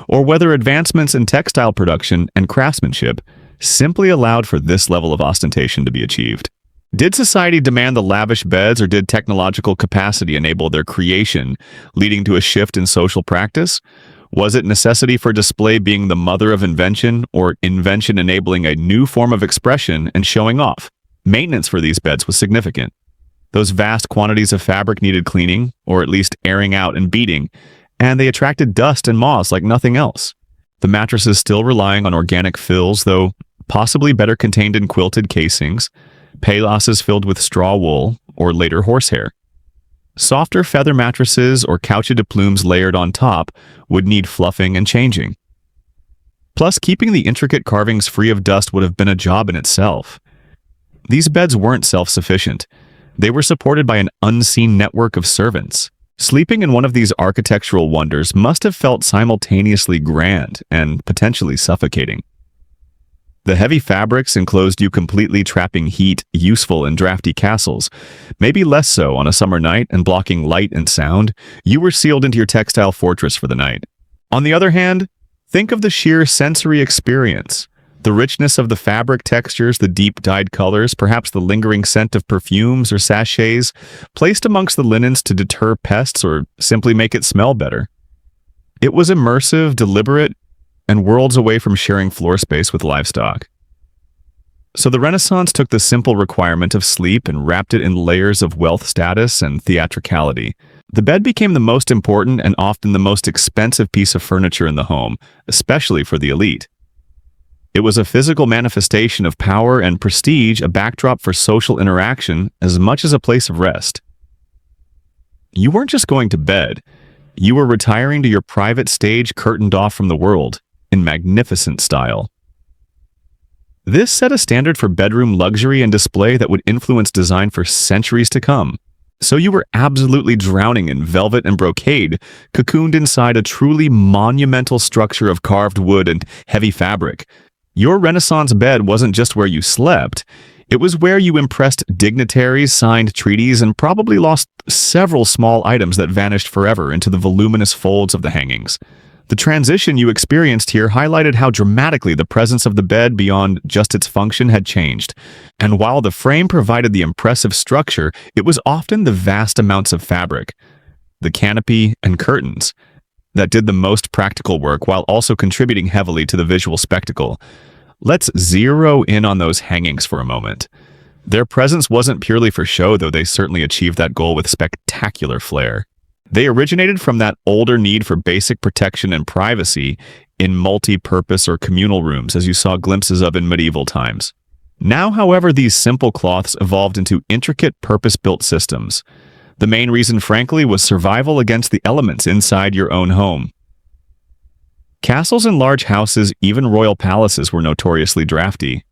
or whether advancements in textile production and craftsmanship simply allowed for this level of ostentation to be achieved. Did society demand the lavish beds, or did technological capacity enable their creation, leading to a shift in social practice? Was it necessity for display being the mother of invention, or invention enabling a new form of expression and showing off? Maintenance for these beds was significant. Those vast quantities of fabric needed cleaning, or at least airing out and beating, and they attracted dust and moths like nothing else. The mattresses still relying on organic fills, though possibly better contained in quilted casings, paillasses filled with straw wool, or later horsehair. Softer feather mattresses or couche de plumes layered on top would need fluffing and changing. Plus, keeping the intricate carvings free of dust would have been a job in itself. These beds weren't self-sufficient. They were supported by an unseen network of servants. Sleeping in one of these architectural wonders must have felt simultaneously grand and potentially suffocating. The heavy fabrics enclosed you completely, trapping heat, useful in drafty castles. Maybe less so on a summer night, and blocking light and sound. You were sealed into your textile fortress for the night. On the other hand, think of the sheer sensory experience. The richness of the fabric textures, the deep dyed colors, perhaps the lingering scent of perfumes or sachets, placed amongst the linens to deter pests or simply make it smell better. It was immersive, deliberate, and worlds away from sharing floor space with livestock. So the Renaissance took the simple requirement of sleep and wrapped it in layers of wealth, status, and theatricality. The bed became the most important and often the most expensive piece of furniture in the home, especially for the elite. It was a physical manifestation of power and prestige, a backdrop for social interaction as much as a place of rest. You weren't just going to bed. You were retiring to your private stage, curtained off from the world, in magnificent style. This set a standard for bedroom luxury and display that would influence design for centuries to come. So you were absolutely drowning in velvet and brocade, cocooned inside a truly monumental structure of carved wood and heavy fabric. Your Renaissance bed wasn't just where you slept. It was where you impressed dignitaries, signed treaties, and probably lost several small items that vanished forever into the voluminous folds of the hangings. The transition you experienced here highlighted how dramatically the presence of the bed beyond just its function had changed. And while the frame provided the impressive structure, it was often the vast amounts of fabric, the canopy and curtains, that did the most practical work while also contributing heavily to the visual spectacle. Let's zero in on those hangings for a moment. Their presence wasn't purely for show, though they certainly achieved that goal with spectacular flair. They originated from that older need for basic protection and privacy in multi-purpose or communal rooms, as you saw glimpses of in medieval times. Now, however, these simple cloths evolved into intricate purpose-built systems. The main reason, frankly, was survival against the elements inside your own home. Castles and large houses, even royal palaces, were notoriously drafty.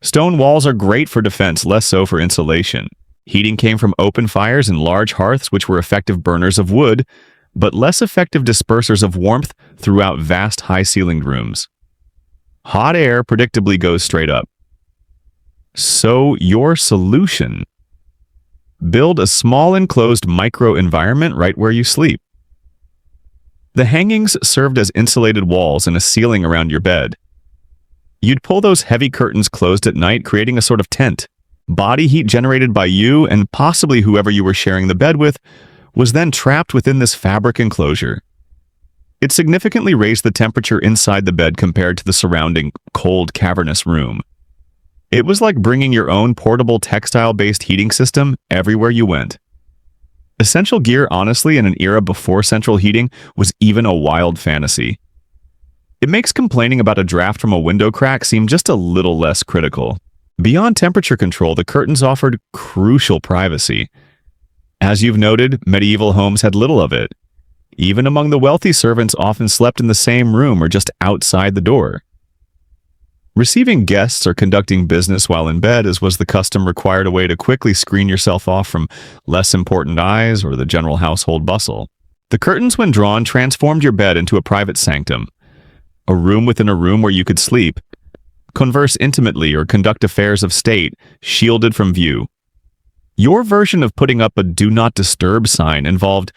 Stone walls are great for defense, less so for insulation. Heating came from open fires and large hearths, which were effective burners of wood, but less effective dispersers of warmth throughout vast high-ceilinged rooms. Hot air predictably goes straight up. So your solution: build a small enclosed micro-environment right where you sleep. The hangings served as insulated walls and a ceiling around your bed. You'd pull those heavy curtains closed at night, creating a sort of tent. Body heat generated by you and possibly whoever you were sharing the bed with was then trapped within this fabric enclosure. It significantly raised the temperature inside the bed compared to the surrounding cold, cavernous room. It was like bringing your own portable textile-based heating system everywhere you went. Essential gear, honestly, in an era before central heating, was even a wild fantasy. It makes complaining about a draft from a window crack seem just a little less critical. Beyond temperature control, the curtains offered crucial privacy. As you've noted, medieval homes had little of it. Even among the wealthy, servants often slept in the same room or just outside the door. Receiving guests or conducting business while in bed, as was the custom, required a way to quickly screen yourself off from less important eyes or the general household bustle. The curtains, when drawn, transformed your bed into a private sanctum, a room within a room where you could sleep, converse intimately, or conduct affairs of state, shielded from view. Your version of putting up a "Do Not Disturb" sign involved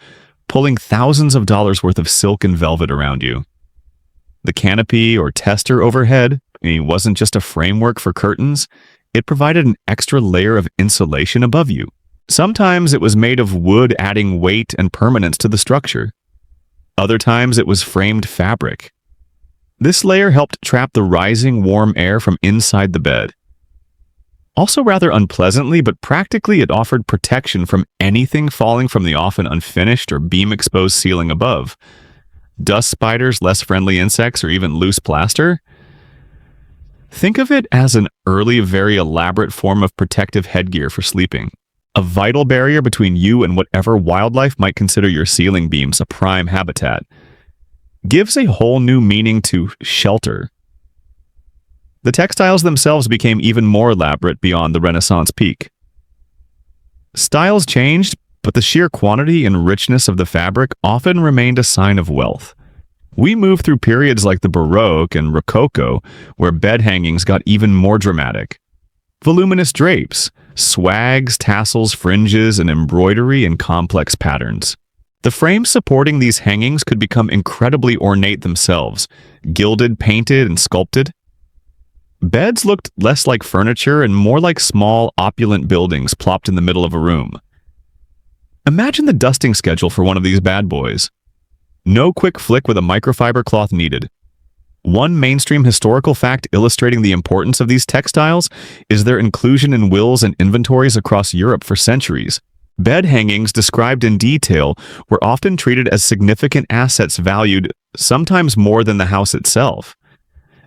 pulling thousands of dollars worth of silk and velvet around you. The canopy or tester overhead wasn't just a framework for curtains, it provided an extra layer of insulation above you. Sometimes it was made of wood, adding weight and permanence to the structure. Other times it was framed fabric. This layer helped trap the rising warm air from inside the bed. Also rather unpleasantly, but practically, it offered protection from anything falling from the often unfinished or beam-exposed ceiling above. Dust spiders, less friendly insects, or even loose plaster. Think of it as an early, very elaborate form of protective headgear for sleeping. A vital barrier between you and whatever wildlife might consider your ceiling beams a prime habitat. Gives a whole new meaning to shelter. The textiles themselves became even more elaborate beyond the Renaissance peak. Styles changed, but the sheer quantity and richness of the fabric often remained a sign of wealth. We moved through periods like the Baroque and Rococo, where bed hangings got even more dramatic. Voluminous drapes, swags, tassels, fringes, and embroidery in complex patterns. The frames supporting these hangings could become incredibly ornate themselves, gilded, painted, and sculpted. Beds looked less like furniture and more like small, opulent buildings plopped in the middle of a room. Imagine the dusting schedule for one of these bad boys. No quick flick with a microfiber cloth needed. One mainstream historical fact illustrating the importance of these textiles is their inclusion in wills and inventories across Europe for centuries. Bed hangings described in detail were often treated as significant assets valued sometimes more than the house itself.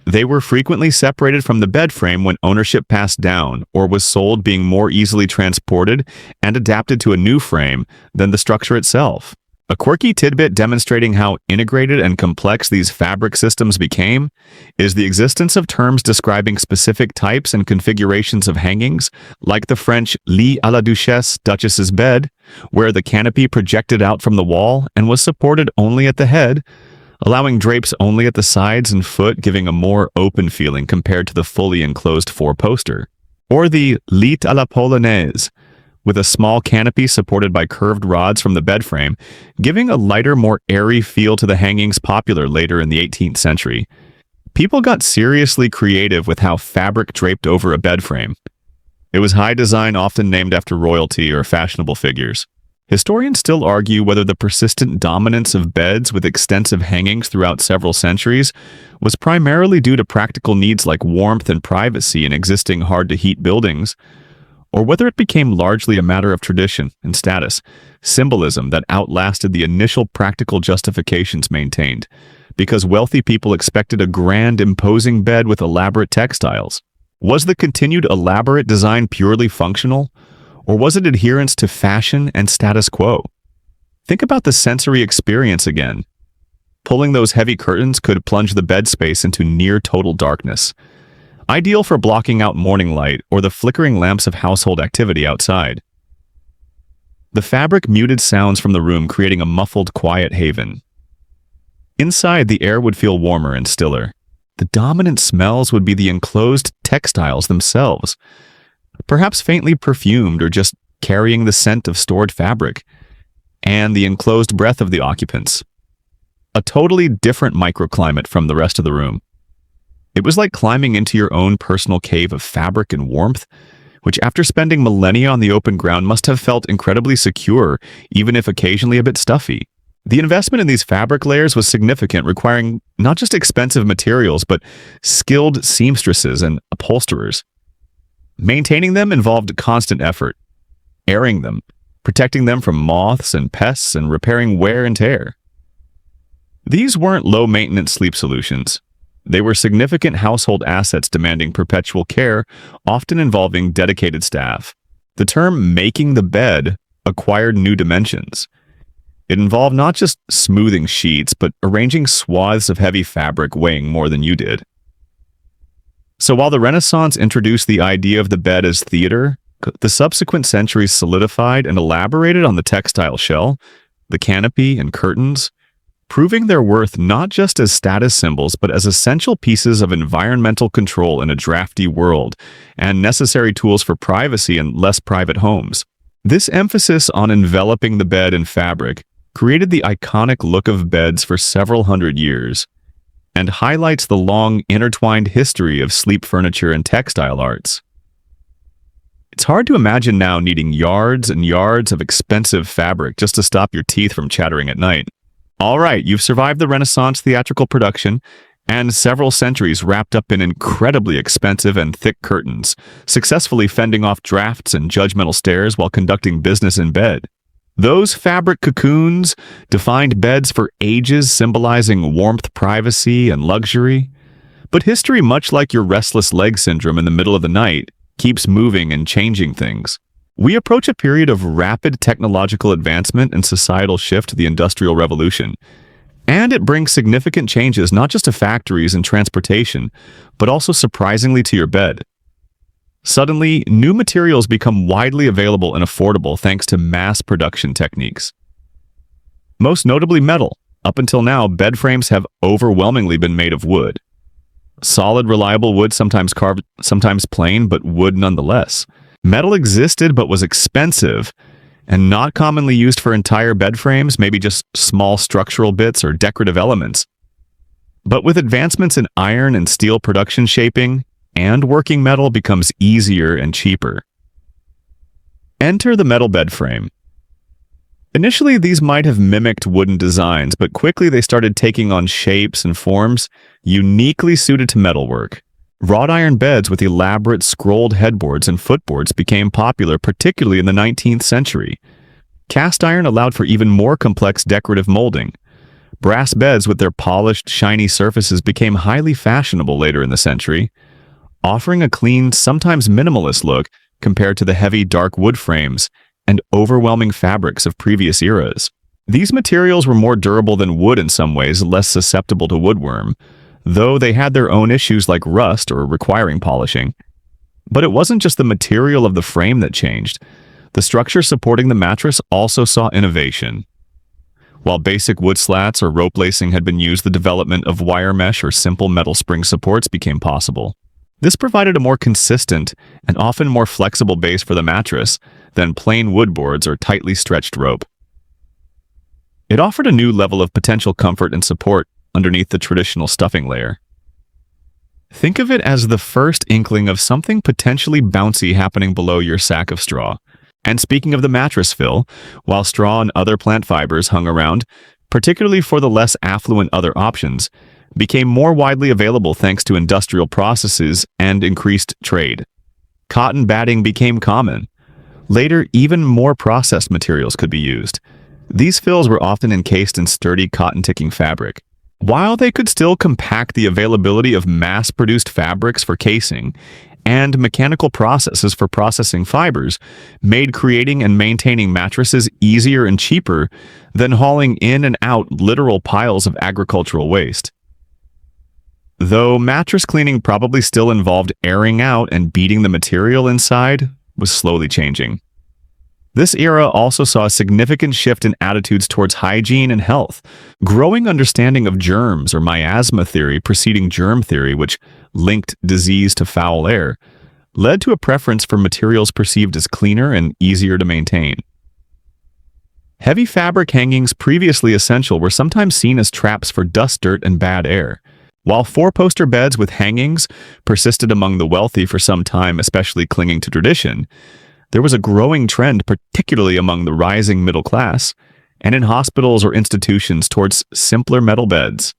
They were frequently separated from the bed frame when ownership passed down or was sold, being more easily transported and adapted to a new frame than the structure itself. A quirky tidbit demonstrating how integrated and complex these fabric systems became is the existence of terms describing specific types and configurations of hangings, like the French lit à la duchesse, duchess's bed, where the canopy projected out from the wall and was supported only at the head, allowing drapes only at the sides and foot, giving a more open feeling compared to the fully enclosed four-poster. Or the lit à la polonaise, with a small canopy supported by curved rods from the bed frame, giving a lighter, more airy feel to the hangings popular later in the 18th century. People got seriously creative with how fabric draped over a bed frame. It was high design, often named after royalty or fashionable figures. Historians still argue whether the persistent dominance of beds with extensive hangings throughout several centuries was primarily due to practical needs like warmth and privacy in existing hard-to-heat buildings, or whether it became largely a matter of tradition and status, symbolism that outlasted the initial practical justifications maintained, because wealthy people expected a grand, imposing bed with elaborate textiles. Was the continued elaborate design purely functional, or was it adherence to fashion and status quo? Think about the sensory experience again. Pulling those heavy curtains could plunge the bed space into near total darkness, ideal for blocking out morning light or the flickering lamps of household activity outside. The fabric muted sounds from the room, creating a muffled, quiet haven. Inside, the air would feel warmer and stiller. The dominant smells would be the enclosed textiles themselves, perhaps faintly perfumed or just carrying the scent of stored fabric, and the enclosed breath of the occupants. A totally different microclimate from the rest of the room. It was like climbing into your own personal cave of fabric and warmth, which after spending millennia on the open ground must have felt incredibly secure, even if occasionally a bit stuffy. The investment in these fabric layers was significant, requiring not just expensive materials, but skilled seamstresses and upholsterers. Maintaining them involved constant effort, airing them, protecting them from moths and pests, and repairing wear and tear. These weren't low-maintenance sleep solutions. They were significant household assets demanding perpetual care, often involving dedicated staff. The term "making the bed" acquired new dimensions. It involved not just smoothing sheets, but arranging swaths of heavy fabric weighing more than you did. So while the Renaissance introduced the idea of the bed as theater, the subsequent centuries solidified and elaborated on the textile shell, the canopy, and curtains, proving their worth not just as status symbols but as essential pieces of environmental control in a drafty world, and necessary tools for privacy in less private homes. This emphasis on enveloping the bed in fabric created the iconic look of beds for several hundred years, and highlights the long, intertwined history of sleep furniture and textile arts. It's hard to imagine now needing yards and yards of expensive fabric just to stop your teeth from chattering at night. All right, you've survived the Renaissance theatrical production and several centuries wrapped up in incredibly expensive and thick curtains, successfully fending off drafts and judgmental stares while conducting business in bed. Those fabric cocoons defined beds for ages, symbolizing warmth, privacy, and luxury. But history, much like your restless leg syndrome in the middle of the night, keeps moving and changing things. We approach a period of rapid technological advancement and societal shift to the Industrial Revolution. And it brings significant changes not just to factories and transportation, but also surprisingly to your bed. Suddenly, new materials become widely available and affordable thanks to mass production techniques. Most notably metal. Up until now, bed frames have overwhelmingly been made of wood. Solid, reliable wood, sometimes carved, sometimes plain, but wood nonetheless. Metal existed but was expensive and not commonly used for entire bed frames, maybe just small structural bits or decorative elements. But with advancements in iron and steel production, shaping and working metal becomes easier and cheaper. Enter the metal bed frame. Initially, these might have mimicked wooden designs, but quickly they started taking on shapes and forms uniquely suited to metalwork. Wrought iron beds with elaborate scrolled headboards and footboards became popular, particularly in the 19th century. Cast iron allowed for even more complex decorative molding. Brass beds with their polished, shiny surfaces became highly fashionable later in the century, offering a clean, sometimes minimalist look compared to the heavy, dark wood frames and overwhelming fabrics of previous eras. These materials were more durable than wood in some ways, less susceptible to woodworm, though they had their own issues like rust or requiring polishing. But it wasn't just the material of the frame that changed. The structure supporting the mattress also saw innovation. While basic wood slats or rope lacing had been used, the development of wire mesh or simple metal spring supports became possible. This provided a more consistent and often more flexible base for the mattress than plain wood boards or tightly stretched rope. It offered a new level of potential comfort and support underneath the traditional stuffing layer. Think of it as the first inkling of something potentially bouncy happening below your sack of straw. And speaking of the mattress fill, while straw and other plant fibers hung around, particularly for the less affluent other options, became more widely available thanks to industrial processes and increased trade. Cotton batting became common. Later, even more processed materials could be used. These fills were often encased in sturdy cotton-ticking fabric. While they could still compact the availability of mass-produced fabrics for casing and mechanical processes for processing fibers, made creating and maintaining mattresses easier and cheaper than hauling in and out literal piles of agricultural waste. Though mattress cleaning probably still involved airing out and beating the material inside, was slowly changing. This era also saw a significant shift in attitudes towards hygiene and health. Growing understanding of germs or miasma theory preceding germ theory, which linked disease to foul air, led to a preference for materials perceived as cleaner and easier to maintain. Heavy fabric hangings previously essential were sometimes seen as traps for dust, dirt, and bad air. While four-poster beds with hangings persisted among the wealthy for some time, especially clinging to tradition, there was a growing trend, particularly among the rising middle class, and in hospitals or institutions towards simpler metal beds.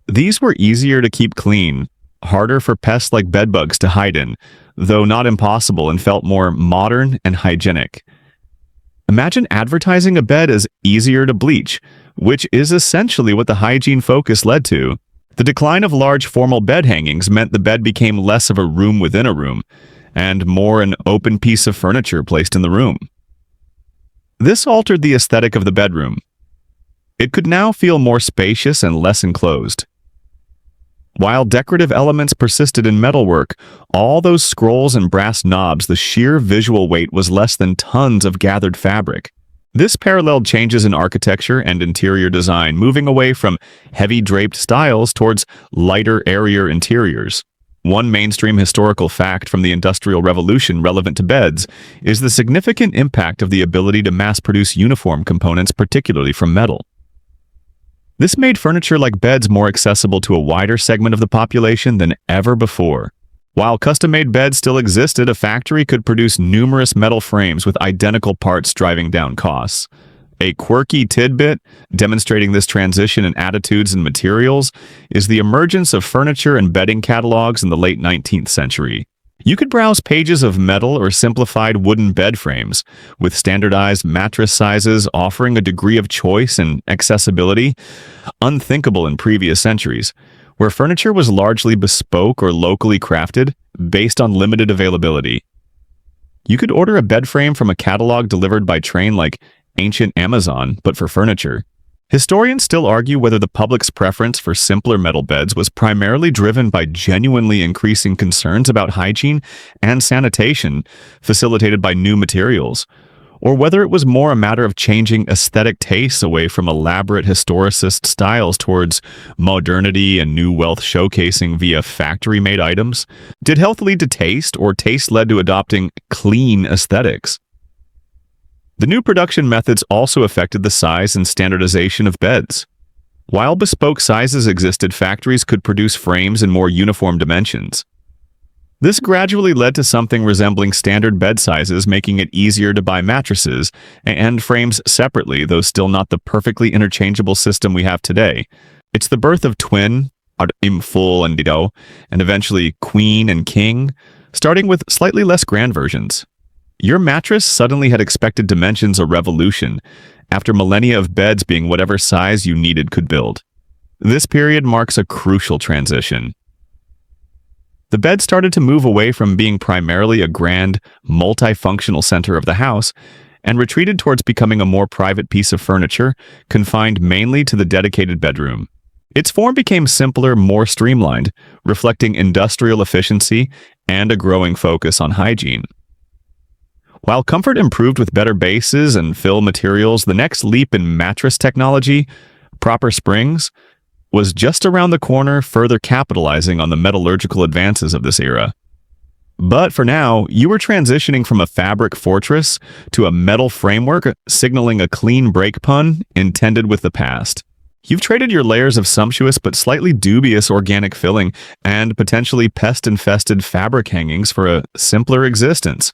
These were easier to keep clean, harder for pests like bedbugs to hide in, though not impossible, and felt more modern and hygienic. Imagine advertising a bed as easier to bleach, which is essentially what the hygiene focus led to. The decline of large formal bed hangings meant the bed became less of a room within a room, and more an open piece of furniture placed in the room. This altered the aesthetic of the bedroom. It could now feel more spacious and less enclosed. While decorative elements persisted in metalwork, all those scrolls and brass knobs, the sheer visual weight was less than tons of gathered fabric. This paralleled changes in architecture and interior design, moving away from heavy draped styles towards lighter, airier interiors. One mainstream historical fact from the Industrial Revolution relevant to beds is the significant impact of the ability to mass-produce uniform components, particularly from metal. This made furniture like beds more accessible to a wider segment of the population than ever before. While custom-made beds still existed, a factory could produce numerous metal frames with identical parts, driving down costs. A quirky tidbit demonstrating this transition in attitudes and materials is the emergence of furniture and bedding catalogs in the late 19th century. You could browse pages of metal or simplified wooden bed frames, with standardized mattress sizes offering a degree of choice and accessibility unthinkable in previous centuries, where furniture was largely bespoke or locally crafted based on limited availability. You could order a bed frame from a catalog delivered by train like ancient Amazon, but for furniture. Historians still argue whether the public's preference for simpler metal beds was primarily driven by genuinely increasing concerns about hygiene and sanitation facilitated by new materials, or whether it was more a matter of changing aesthetic tastes away from elaborate historicist styles towards modernity and new wealth showcasing via factory-made items. Did health lead to taste, or taste led to adopting clean aesthetics? The new production methods also affected the size and standardization of beds. While bespoke sizes existed, factories could produce frames in more uniform dimensions. This gradually led to something resembling standard bed sizes, making it easier to buy mattresses and frames separately, though still not the perfectly interchangeable system we have today. It's the birth of twin, full and ditto, and eventually queen and king, starting with slightly less grand versions. Your mattress suddenly had expected dimensions, a revolution, after millennia of beds being whatever size you needed could build. This period marks a crucial transition. The bed started to move away from being primarily a grand, multifunctional center of the house and retreated towards becoming a more private piece of furniture, confined mainly to the dedicated bedroom. Its form became simpler, more streamlined, reflecting industrial efficiency and a growing focus on hygiene. While comfort improved with better bases and fill materials, the next leap in mattress technology, proper springs, was just around the corner, further capitalizing on the metallurgical advances of this era. But for now, you were transitioning from a fabric fortress to a metal framework, signaling a clean break pun intended with the past. You've traded your layers of sumptuous but slightly dubious organic filling and potentially pest-infested fabric hangings for a simpler existence.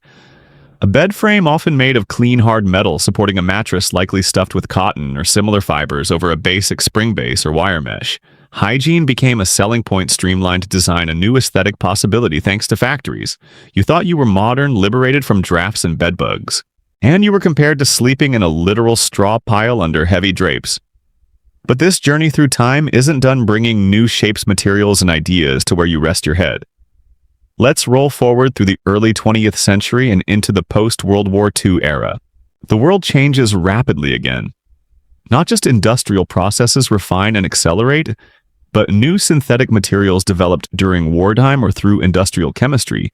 A bed frame often made of clean hard metal supporting a mattress likely stuffed with cotton or similar fibers over a basic spring base or wire mesh. Hygiene became a selling point, streamlined to design a new aesthetic possibility thanks to factories. You thought you were modern, liberated from drafts and bedbugs. And you were compared to sleeping in a literal straw pile under heavy drapes. But this journey through time isn't done bringing new shapes, materials, and ideas to where you rest your head. Let's roll forward through the early 20th century and into the post-World War II era. The world changes rapidly again. Not just industrial processes refine and accelerate, but new synthetic materials developed during wartime or through industrial chemistry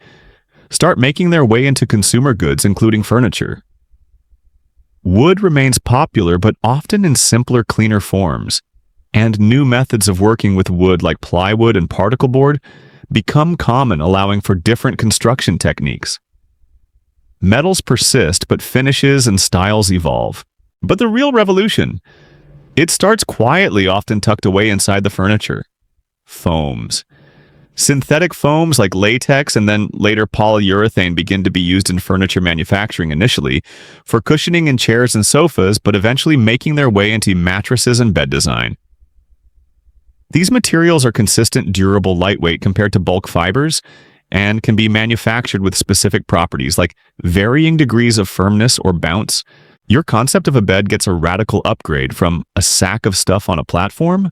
start making their way into consumer goods, including furniture. Wood remains popular, but often in simpler, cleaner forms, and new methods of working with wood like plywood and particle board become common, allowing for different construction techniques. Metals persist, but finishes and styles evolve. But the real revolution, it starts quietly, often tucked away inside the furniture. Foams. Synthetic foams like latex and then later polyurethane begin to be used in furniture manufacturing initially for cushioning in chairs and sofas, but eventually making their way into mattresses and bed design. These materials are consistent, durable, lightweight compared to bulk fibers and can be manufactured with specific properties like varying degrees of firmness or bounce. Your concept of a bed gets a radical upgrade from a sack of stuff on a platform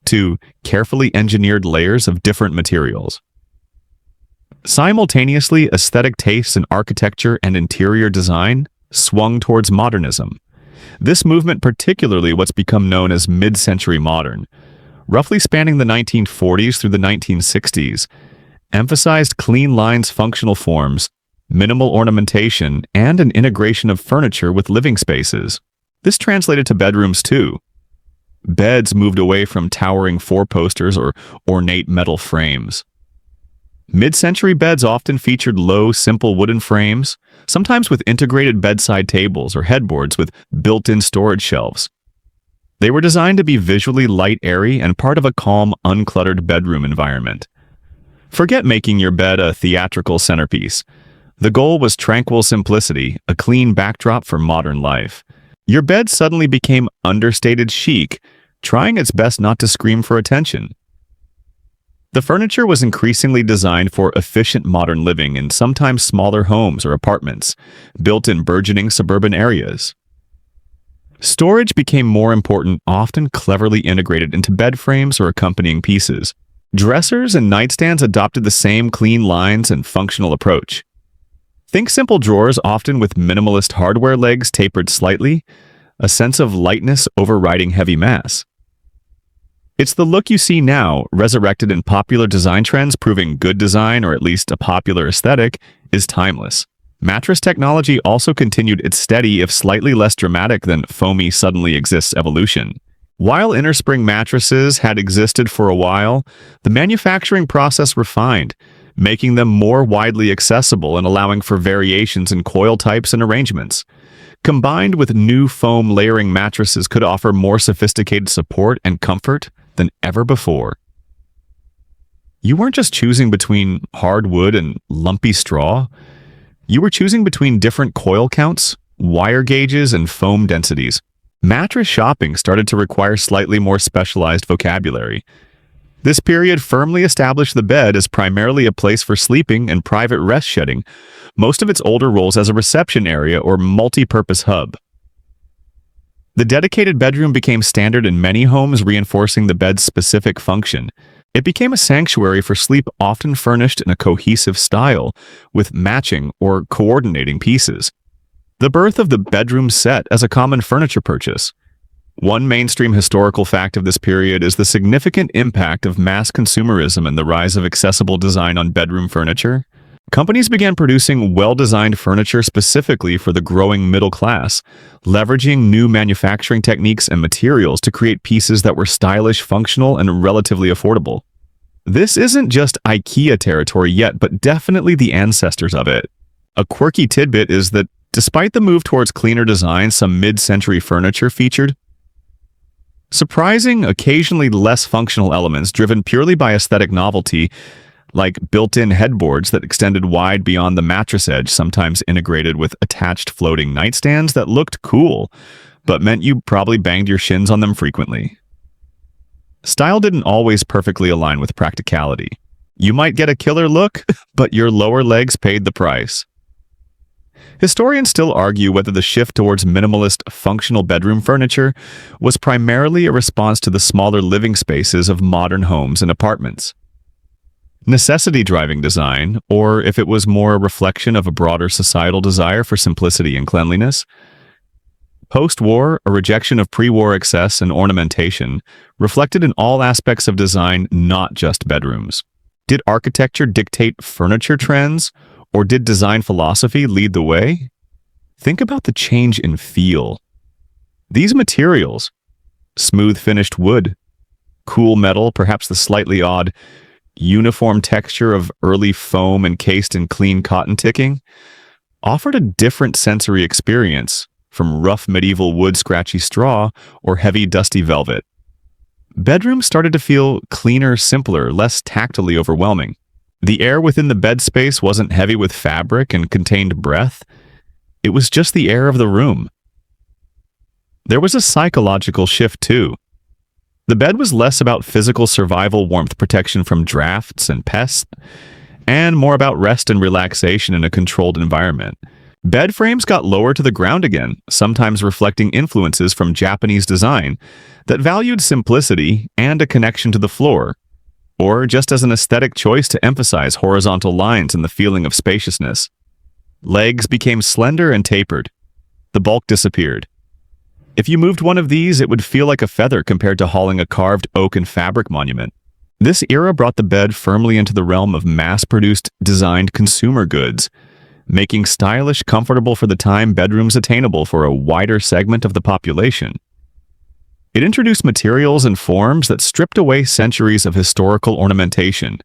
to carefully engineered layers of different materials. Simultaneously, aesthetic tastes in architecture and interior design swung towards modernism. This movement, particularly what's become known as mid-century modern, roughly spanning the 1940s through the 1960s, emphasized clean lines, functional forms, minimal ornamentation, and an integration of furniture with living spaces. This translated to bedrooms too. Beds moved away from towering four-posters or ornate metal frames. Mid-century beds often featured low, simple wooden frames, sometimes with integrated bedside tables or headboards with built-in storage shelves. They were designed to be visually light, airy, and part of a calm, uncluttered bedroom environment. Forget making your bed a theatrical centerpiece. The goal was tranquil simplicity, a clean backdrop for modern life. Your bed suddenly became understated chic, trying its best not to scream for attention. The furniture was increasingly designed for efficient modern living in sometimes smaller homes or apartments, built in burgeoning suburban areas. Storage became more important, often cleverly integrated into bed frames or accompanying pieces. Dressers and nightstands adopted the same clean lines and functional approach. Think simple drawers, often with minimalist hardware legs tapered slightly, a sense of lightness overriding heavy mass. It's the look you see now, resurrected in popular design trends, proving good design, or at least a popular aesthetic, is timeless. Mattress technology also continued its steady, if slightly less dramatic than foamy suddenly exists evolution. While innerspring mattresses had existed for a while, the manufacturing process refined, making them more widely accessible and allowing for variations in coil types and arrangements. Combined with new foam layering, mattresses could offer more sophisticated support and comfort than ever before. You weren't just choosing between hardwood and lumpy straw. You were choosing between different coil counts, wire gauges, and foam densities. Mattress shopping started to require slightly more specialized vocabulary. This period firmly established the bed as primarily a place for sleeping and private rest, shedding most of its older roles as a reception area or multi-purpose hub. The dedicated bedroom became standard in many homes, reinforcing the bed's specific function. It became a sanctuary for sleep, often furnished in a cohesive style, with matching or coordinating pieces. The birth of the bedroom set as a common furniture purchase. One mainstream historical fact of this period is the significant impact of mass consumerism and the rise of accessible design on bedroom furniture. Companies began producing well-designed furniture specifically for the growing middle class, leveraging new manufacturing techniques and materials to create pieces that were stylish, functional, and relatively affordable. This isn't just IKEA territory yet, but definitely the ancestors of it. A quirky tidbit is that despite the move towards cleaner design, some mid-century furniture featured surprising, occasionally less functional elements driven purely by aesthetic novelty, like built-in headboards that extended wide beyond the mattress edge, sometimes integrated with attached floating nightstands that looked cool, but meant you probably banged your shins on them frequently. Style didn't always perfectly align with practicality. You might get a killer look, but your lower legs paid the price. Historians still argue whether the shift towards minimalist, functional bedroom furniture was primarily a response to the smaller living spaces of modern homes and apartments. Necessity driving design, or if it was more a reflection of a broader societal desire for simplicity and cleanliness. Post-war, a rejection of pre-war excess and ornamentation reflected in all aspects of design, not just bedrooms. Did architecture dictate furniture trends, or did design philosophy lead the way? Think about the change in feel. These materials, smooth finished wood, cool metal, perhaps the slightly odd uniform texture of early foam encased in clean cotton ticking, offered a different sensory experience from rough medieval wood, scratchy straw, or heavy dusty velvet. bedrooms started to feel cleaner, simpler, less tactily overwhelming. The air within the bed space wasn't heavy with fabric and contained breath. It was just the air of the room. There was a psychological shift, too. The bed was less about physical survival, warmth, protection from drafts and pests, and more about rest and relaxation in a controlled environment. Bed frames got lower to the ground again, sometimes reflecting influences from Japanese design that valued simplicity and a connection to the floor, or just as an aesthetic choice to emphasize horizontal lines and the feeling of spaciousness. Legs became slender and tapered. The bulk disappeared. If you moved one of these, it would feel like a feather compared to hauling a carved oak and fabric monument. This era brought the bed firmly into the realm of mass-produced, designed consumer goods, making stylish, comfortable for the time bedrooms attainable for a wider segment of the population. It introduced materials and forms that stripped away centuries of historical ornamentation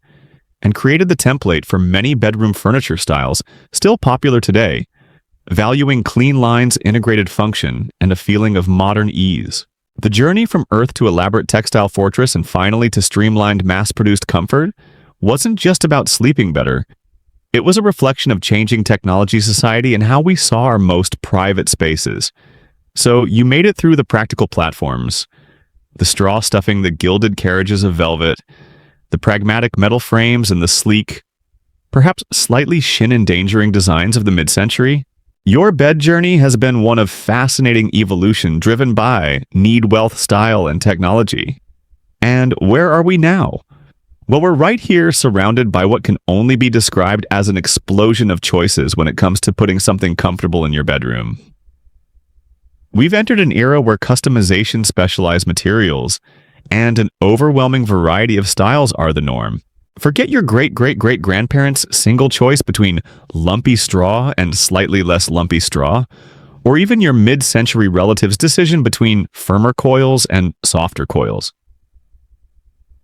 and created the template for many bedroom furniture styles still popular today, valuing clean lines, integrated function, and a feeling of modern ease. The journey from earth to elaborate textile fortress and finally to streamlined mass-produced comfort wasn't just about sleeping better. It was a reflection of changing technology society and how we saw our most private spaces. So you made it through the practical platforms, the straw stuffing the gilded carriages of velvet, the pragmatic metal frames and the sleek, perhaps slightly shin-endangering designs of the mid-century. Your bed journey has been one of fascinating evolution driven by need, wealth, style, and technology. And where are we now? Well, we're right here surrounded by what can only be described as an explosion of choices when it comes to putting something comfortable in your bedroom. We've entered an era where customization, specialized materials, and an overwhelming variety of styles are the norm. Forget your great-great-great-grandparents' single choice between lumpy straw and slightly less lumpy straw, or even your mid-century relative's decision between firmer coils and softer coils.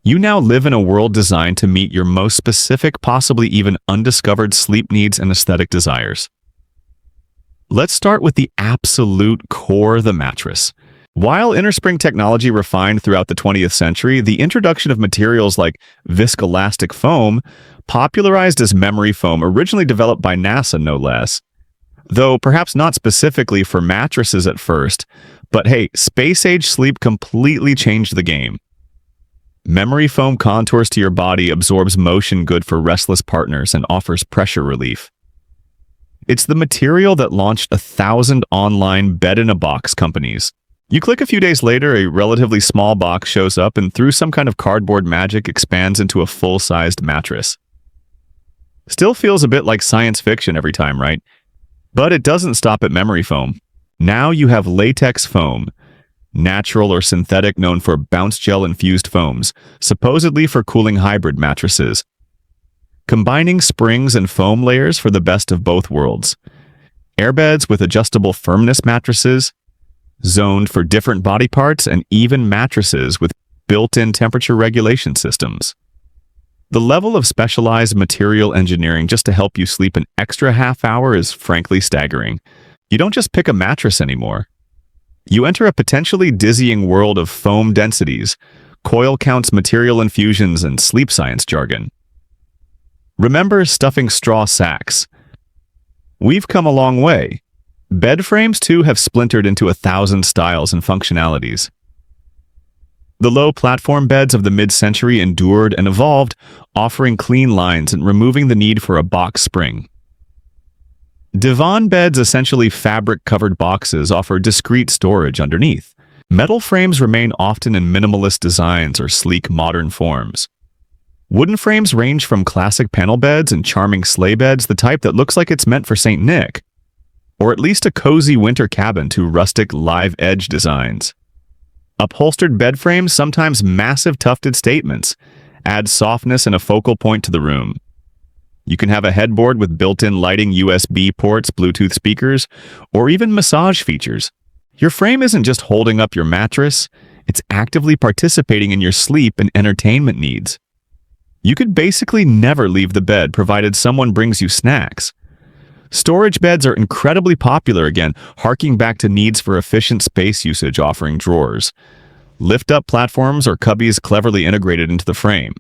You now live in a world designed to meet your most specific, possibly even undiscovered sleep needs and aesthetic desires. Let's start with the absolute core, the mattress. While innerspring technology refined throughout the 20th century, the introduction of materials like viscoelastic foam, popularized as memory foam, originally developed by NASA no less, though perhaps not specifically for mattresses at first, but hey, space-age sleep completely changed the game. Memory foam contours to your body, absorbs motion, good for restless partners, and offers pressure relief. It's the material that launched 1,000 online bed-in-a-box companies. You click a few days later, a relatively small box shows up and through some kind of cardboard magic expands into a full-sized mattress. Still feels a bit like science fiction every time, right? But it doesn't stop at memory foam. Now you have latex foam, natural or synthetic, known for bounce gel-infused foams, supposedly for cooling hybrid mattresses. Combining springs and foam layers for the best of both worlds. Airbeds with adjustable firmness mattresses, zoned for different body parts, and even mattresses with built-in temperature regulation systems. The level of specialized material engineering just to help you sleep an extra half hour is frankly staggering. You don't just pick a mattress anymore. You enter a potentially dizzying world of foam densities, coil counts, material infusions, and sleep science jargon. Remember stuffing straw sacks? We've come a long way. Bed frames, too, have splintered into 1,000 styles and functionalities. The low platform beds of the mid-century endured and evolved, offering clean lines and removing the need for a box spring. Divan beds, essentially fabric-covered boxes, offer discrete storage underneath. Metal frames remain often in minimalist designs or sleek modern forms. Wooden frames range from classic panel beds and charming sleigh beds, the type that looks like it's meant for St. Nick, or at least a cozy winter cabin, to rustic live edge designs. Upholstered bed frames, sometimes massive tufted statements, add softness and a focal point to the room. You can have a headboard with built-in lighting, USB ports, Bluetooth speakers, or even massage features. Your frame isn't just holding up your mattress, it's actively participating in your sleep and entertainment needs. You could basically never leave the bed provided someone brings you snacks. Storage beds are incredibly popular again, harking back to needs for efficient space usage, offering drawers, lift-up platforms or cubbies cleverly integrated into the frame.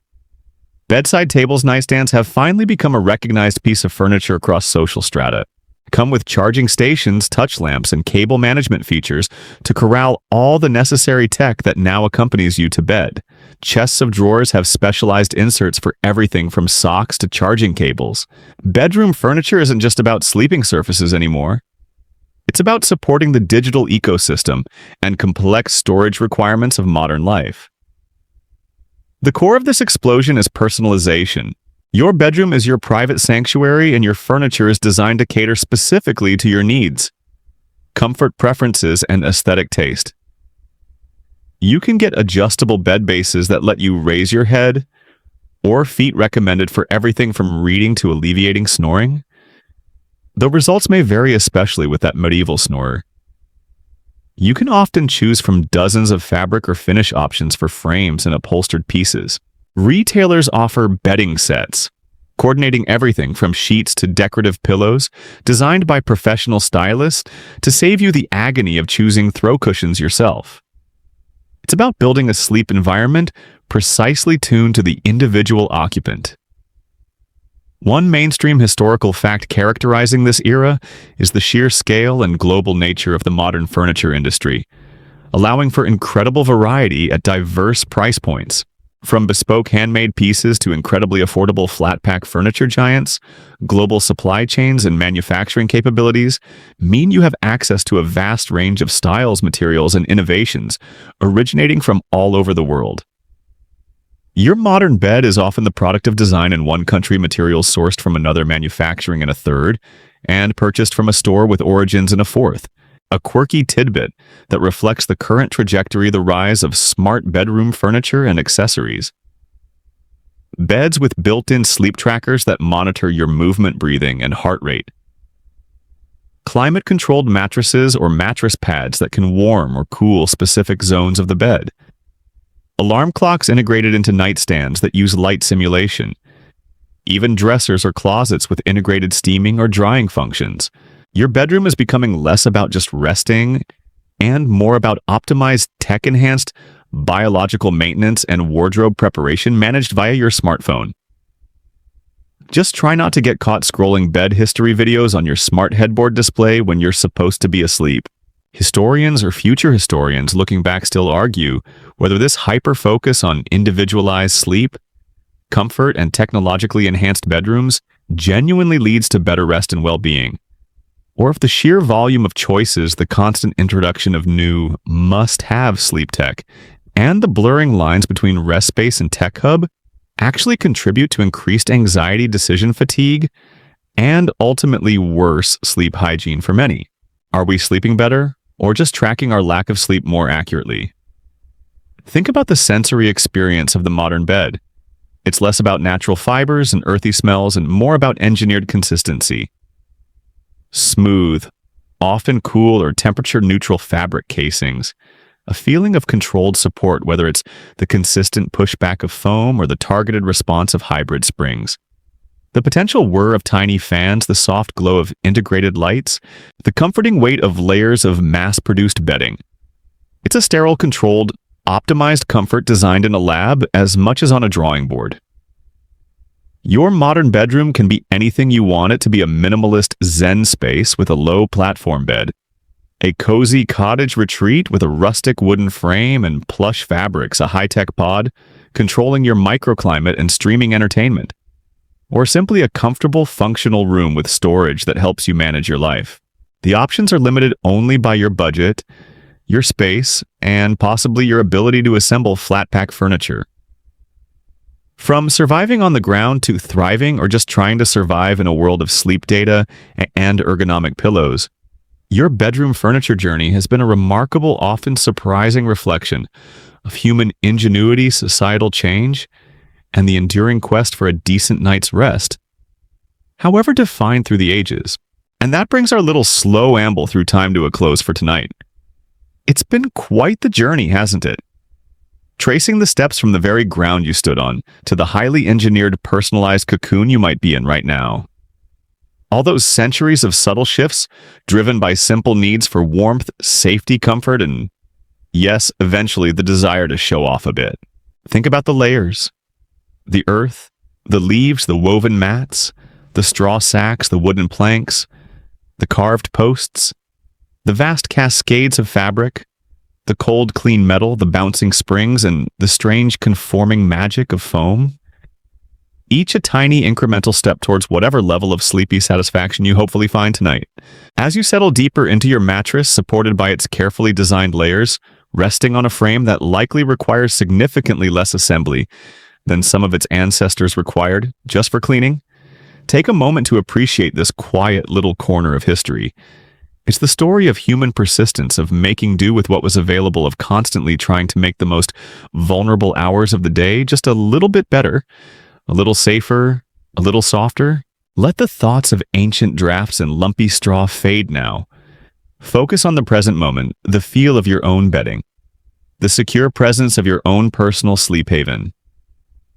Bedside tables nightstands have finally become a recognized piece of furniture across social strata. Come with charging stations, touch lamps, and cable management features to corral all the necessary tech that now accompanies you to bed. Chests of drawers have specialized inserts for everything from socks to charging cables. Bedroom furniture isn't just about sleeping surfaces anymore. It's about supporting the digital ecosystem and complex storage requirements of modern life. The core of this explosion is personalization. Your bedroom is your private sanctuary, and your furniture is designed to cater specifically to your needs, comfort preferences, and aesthetic taste. You can get adjustable bed bases that let you raise your head, or feet recommended for everything from reading to alleviating snoring. Though results may vary, especially with that medieval snorer. You can often choose from dozens of fabric or finish options for frames and upholstered pieces. Retailers offer bedding sets, coordinating everything from sheets to decorative pillows, designed by professional stylists to save you the agony of choosing throw cushions yourself. It's about building a sleep environment precisely tuned to the individual occupant. One mainstream historical fact characterizing this era is the sheer scale and global nature of the modern furniture industry, allowing for incredible variety at diverse price points. From bespoke handmade pieces to incredibly affordable flat-pack furniture giants, global supply chains and manufacturing capabilities mean you have access to a vast range of styles, materials, and innovations originating from all over the world. Your modern bed is often the product of design in one country, materials sourced from another, manufacturing in a third, and purchased from a store with origins in a fourth. A quirky tidbit that reflects the current trajectory, the rise of smart bedroom furniture and accessories. Beds with built-in sleep trackers that monitor your movement, breathing, and heart rate. Climate-controlled mattresses or mattress pads that can warm or cool specific zones of the bed. Alarm clocks integrated into nightstands that use light simulation. Even dressers or closets with integrated steaming or drying functions. Your bedroom is becoming less about just resting and more about optimized, tech-enhanced biological maintenance and wardrobe preparation managed via your smartphone. Just try not to get caught scrolling bed history videos on your smart headboard display when you're supposed to be asleep. Historians or future historians looking back still argue whether this hyper-focus on individualized sleep, comfort, and technologically enhanced bedrooms genuinely leads to better rest and well-being, or if the sheer volume of choices, the constant introduction of new must-have sleep tech, and the blurring lines between rest space and tech hub actually contribute to increased anxiety, decision fatigue, and ultimately worse sleep hygiene for many. Are we sleeping better, or just tracking our lack of sleep more accurately? Think about the sensory experience of the modern bed. It's less about natural fibers and earthy smells and more about engineered consistency. Smooth, often cool or temperature-neutral fabric casings. A feeling of controlled support, whether it's the consistent pushback of foam or the targeted response of hybrid springs. The potential whir of tiny fans, the soft glow of integrated lights, the comforting weight of layers of mass-produced bedding. It's a sterile, controlled, optimized comfort designed in a lab as much as on a drawing board. Your modern bedroom can be anything you want it to be: a minimalist zen space with a low platform bed, a cozy cottage retreat with a rustic wooden frame and plush fabrics, a high-tech pod controlling your microclimate and streaming entertainment, or simply a comfortable, functional room with storage that helps you manage your life. The options are limited only by your budget, your space, and possibly your ability to assemble flat-pack furniture. From surviving on the ground to thriving or just trying to survive in a world of sleep data and ergonomic pillows, your bedroom furniture journey has been a remarkable, often surprising reflection of human ingenuity, societal change, and the enduring quest for a decent night's rest, however defined through the ages. And that brings our little slow amble through time to a close for tonight. It's been quite the journey, hasn't it? Tracing the steps from the very ground you stood on to the highly engineered, personalized cocoon you might be in right now. All those centuries of subtle shifts driven by simple needs for warmth, safety, comfort, and Yes, eventually the desire to show off a bit. Think about the layers. The earth, the leaves, the woven mats, the straw sacks, the wooden planks, the carved posts, the vast cascades of fabric, the cold, clean metal, the bouncing springs, and the strange conforming magic of foam. Each a tiny incremental step towards whatever level of sleepy satisfaction you hopefully find tonight. As you settle deeper into your mattress, supported by its carefully designed layers, resting on a frame that likely requires significantly less assembly than some of its ancestors required just for cleaning, take a moment to appreciate this quiet little corner of history. It's the story of human persistence, of making do with what was available, of constantly trying to make the most vulnerable hours of the day just a little bit better, a little safer, a little softer. Let the thoughts of ancient drafts and lumpy straw fade now. Focus on the present moment, the feel of your own bedding, the secure presence of your own personal sleep haven.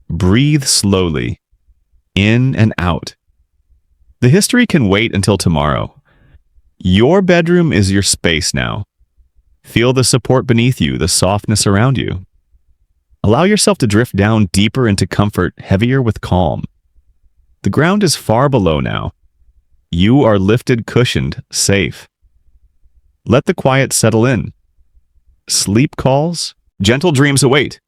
Breathe slowly, in and out. The history can wait until tomorrow. Your bedroom is your space now. Feel the support beneath you, the softness around you. Allow yourself to drift down deeper into comfort, heavier with calm. The ground is far below now. You are lifted, cushioned, safe. Let the quiet settle in. Sleep calls, gentle dreams await.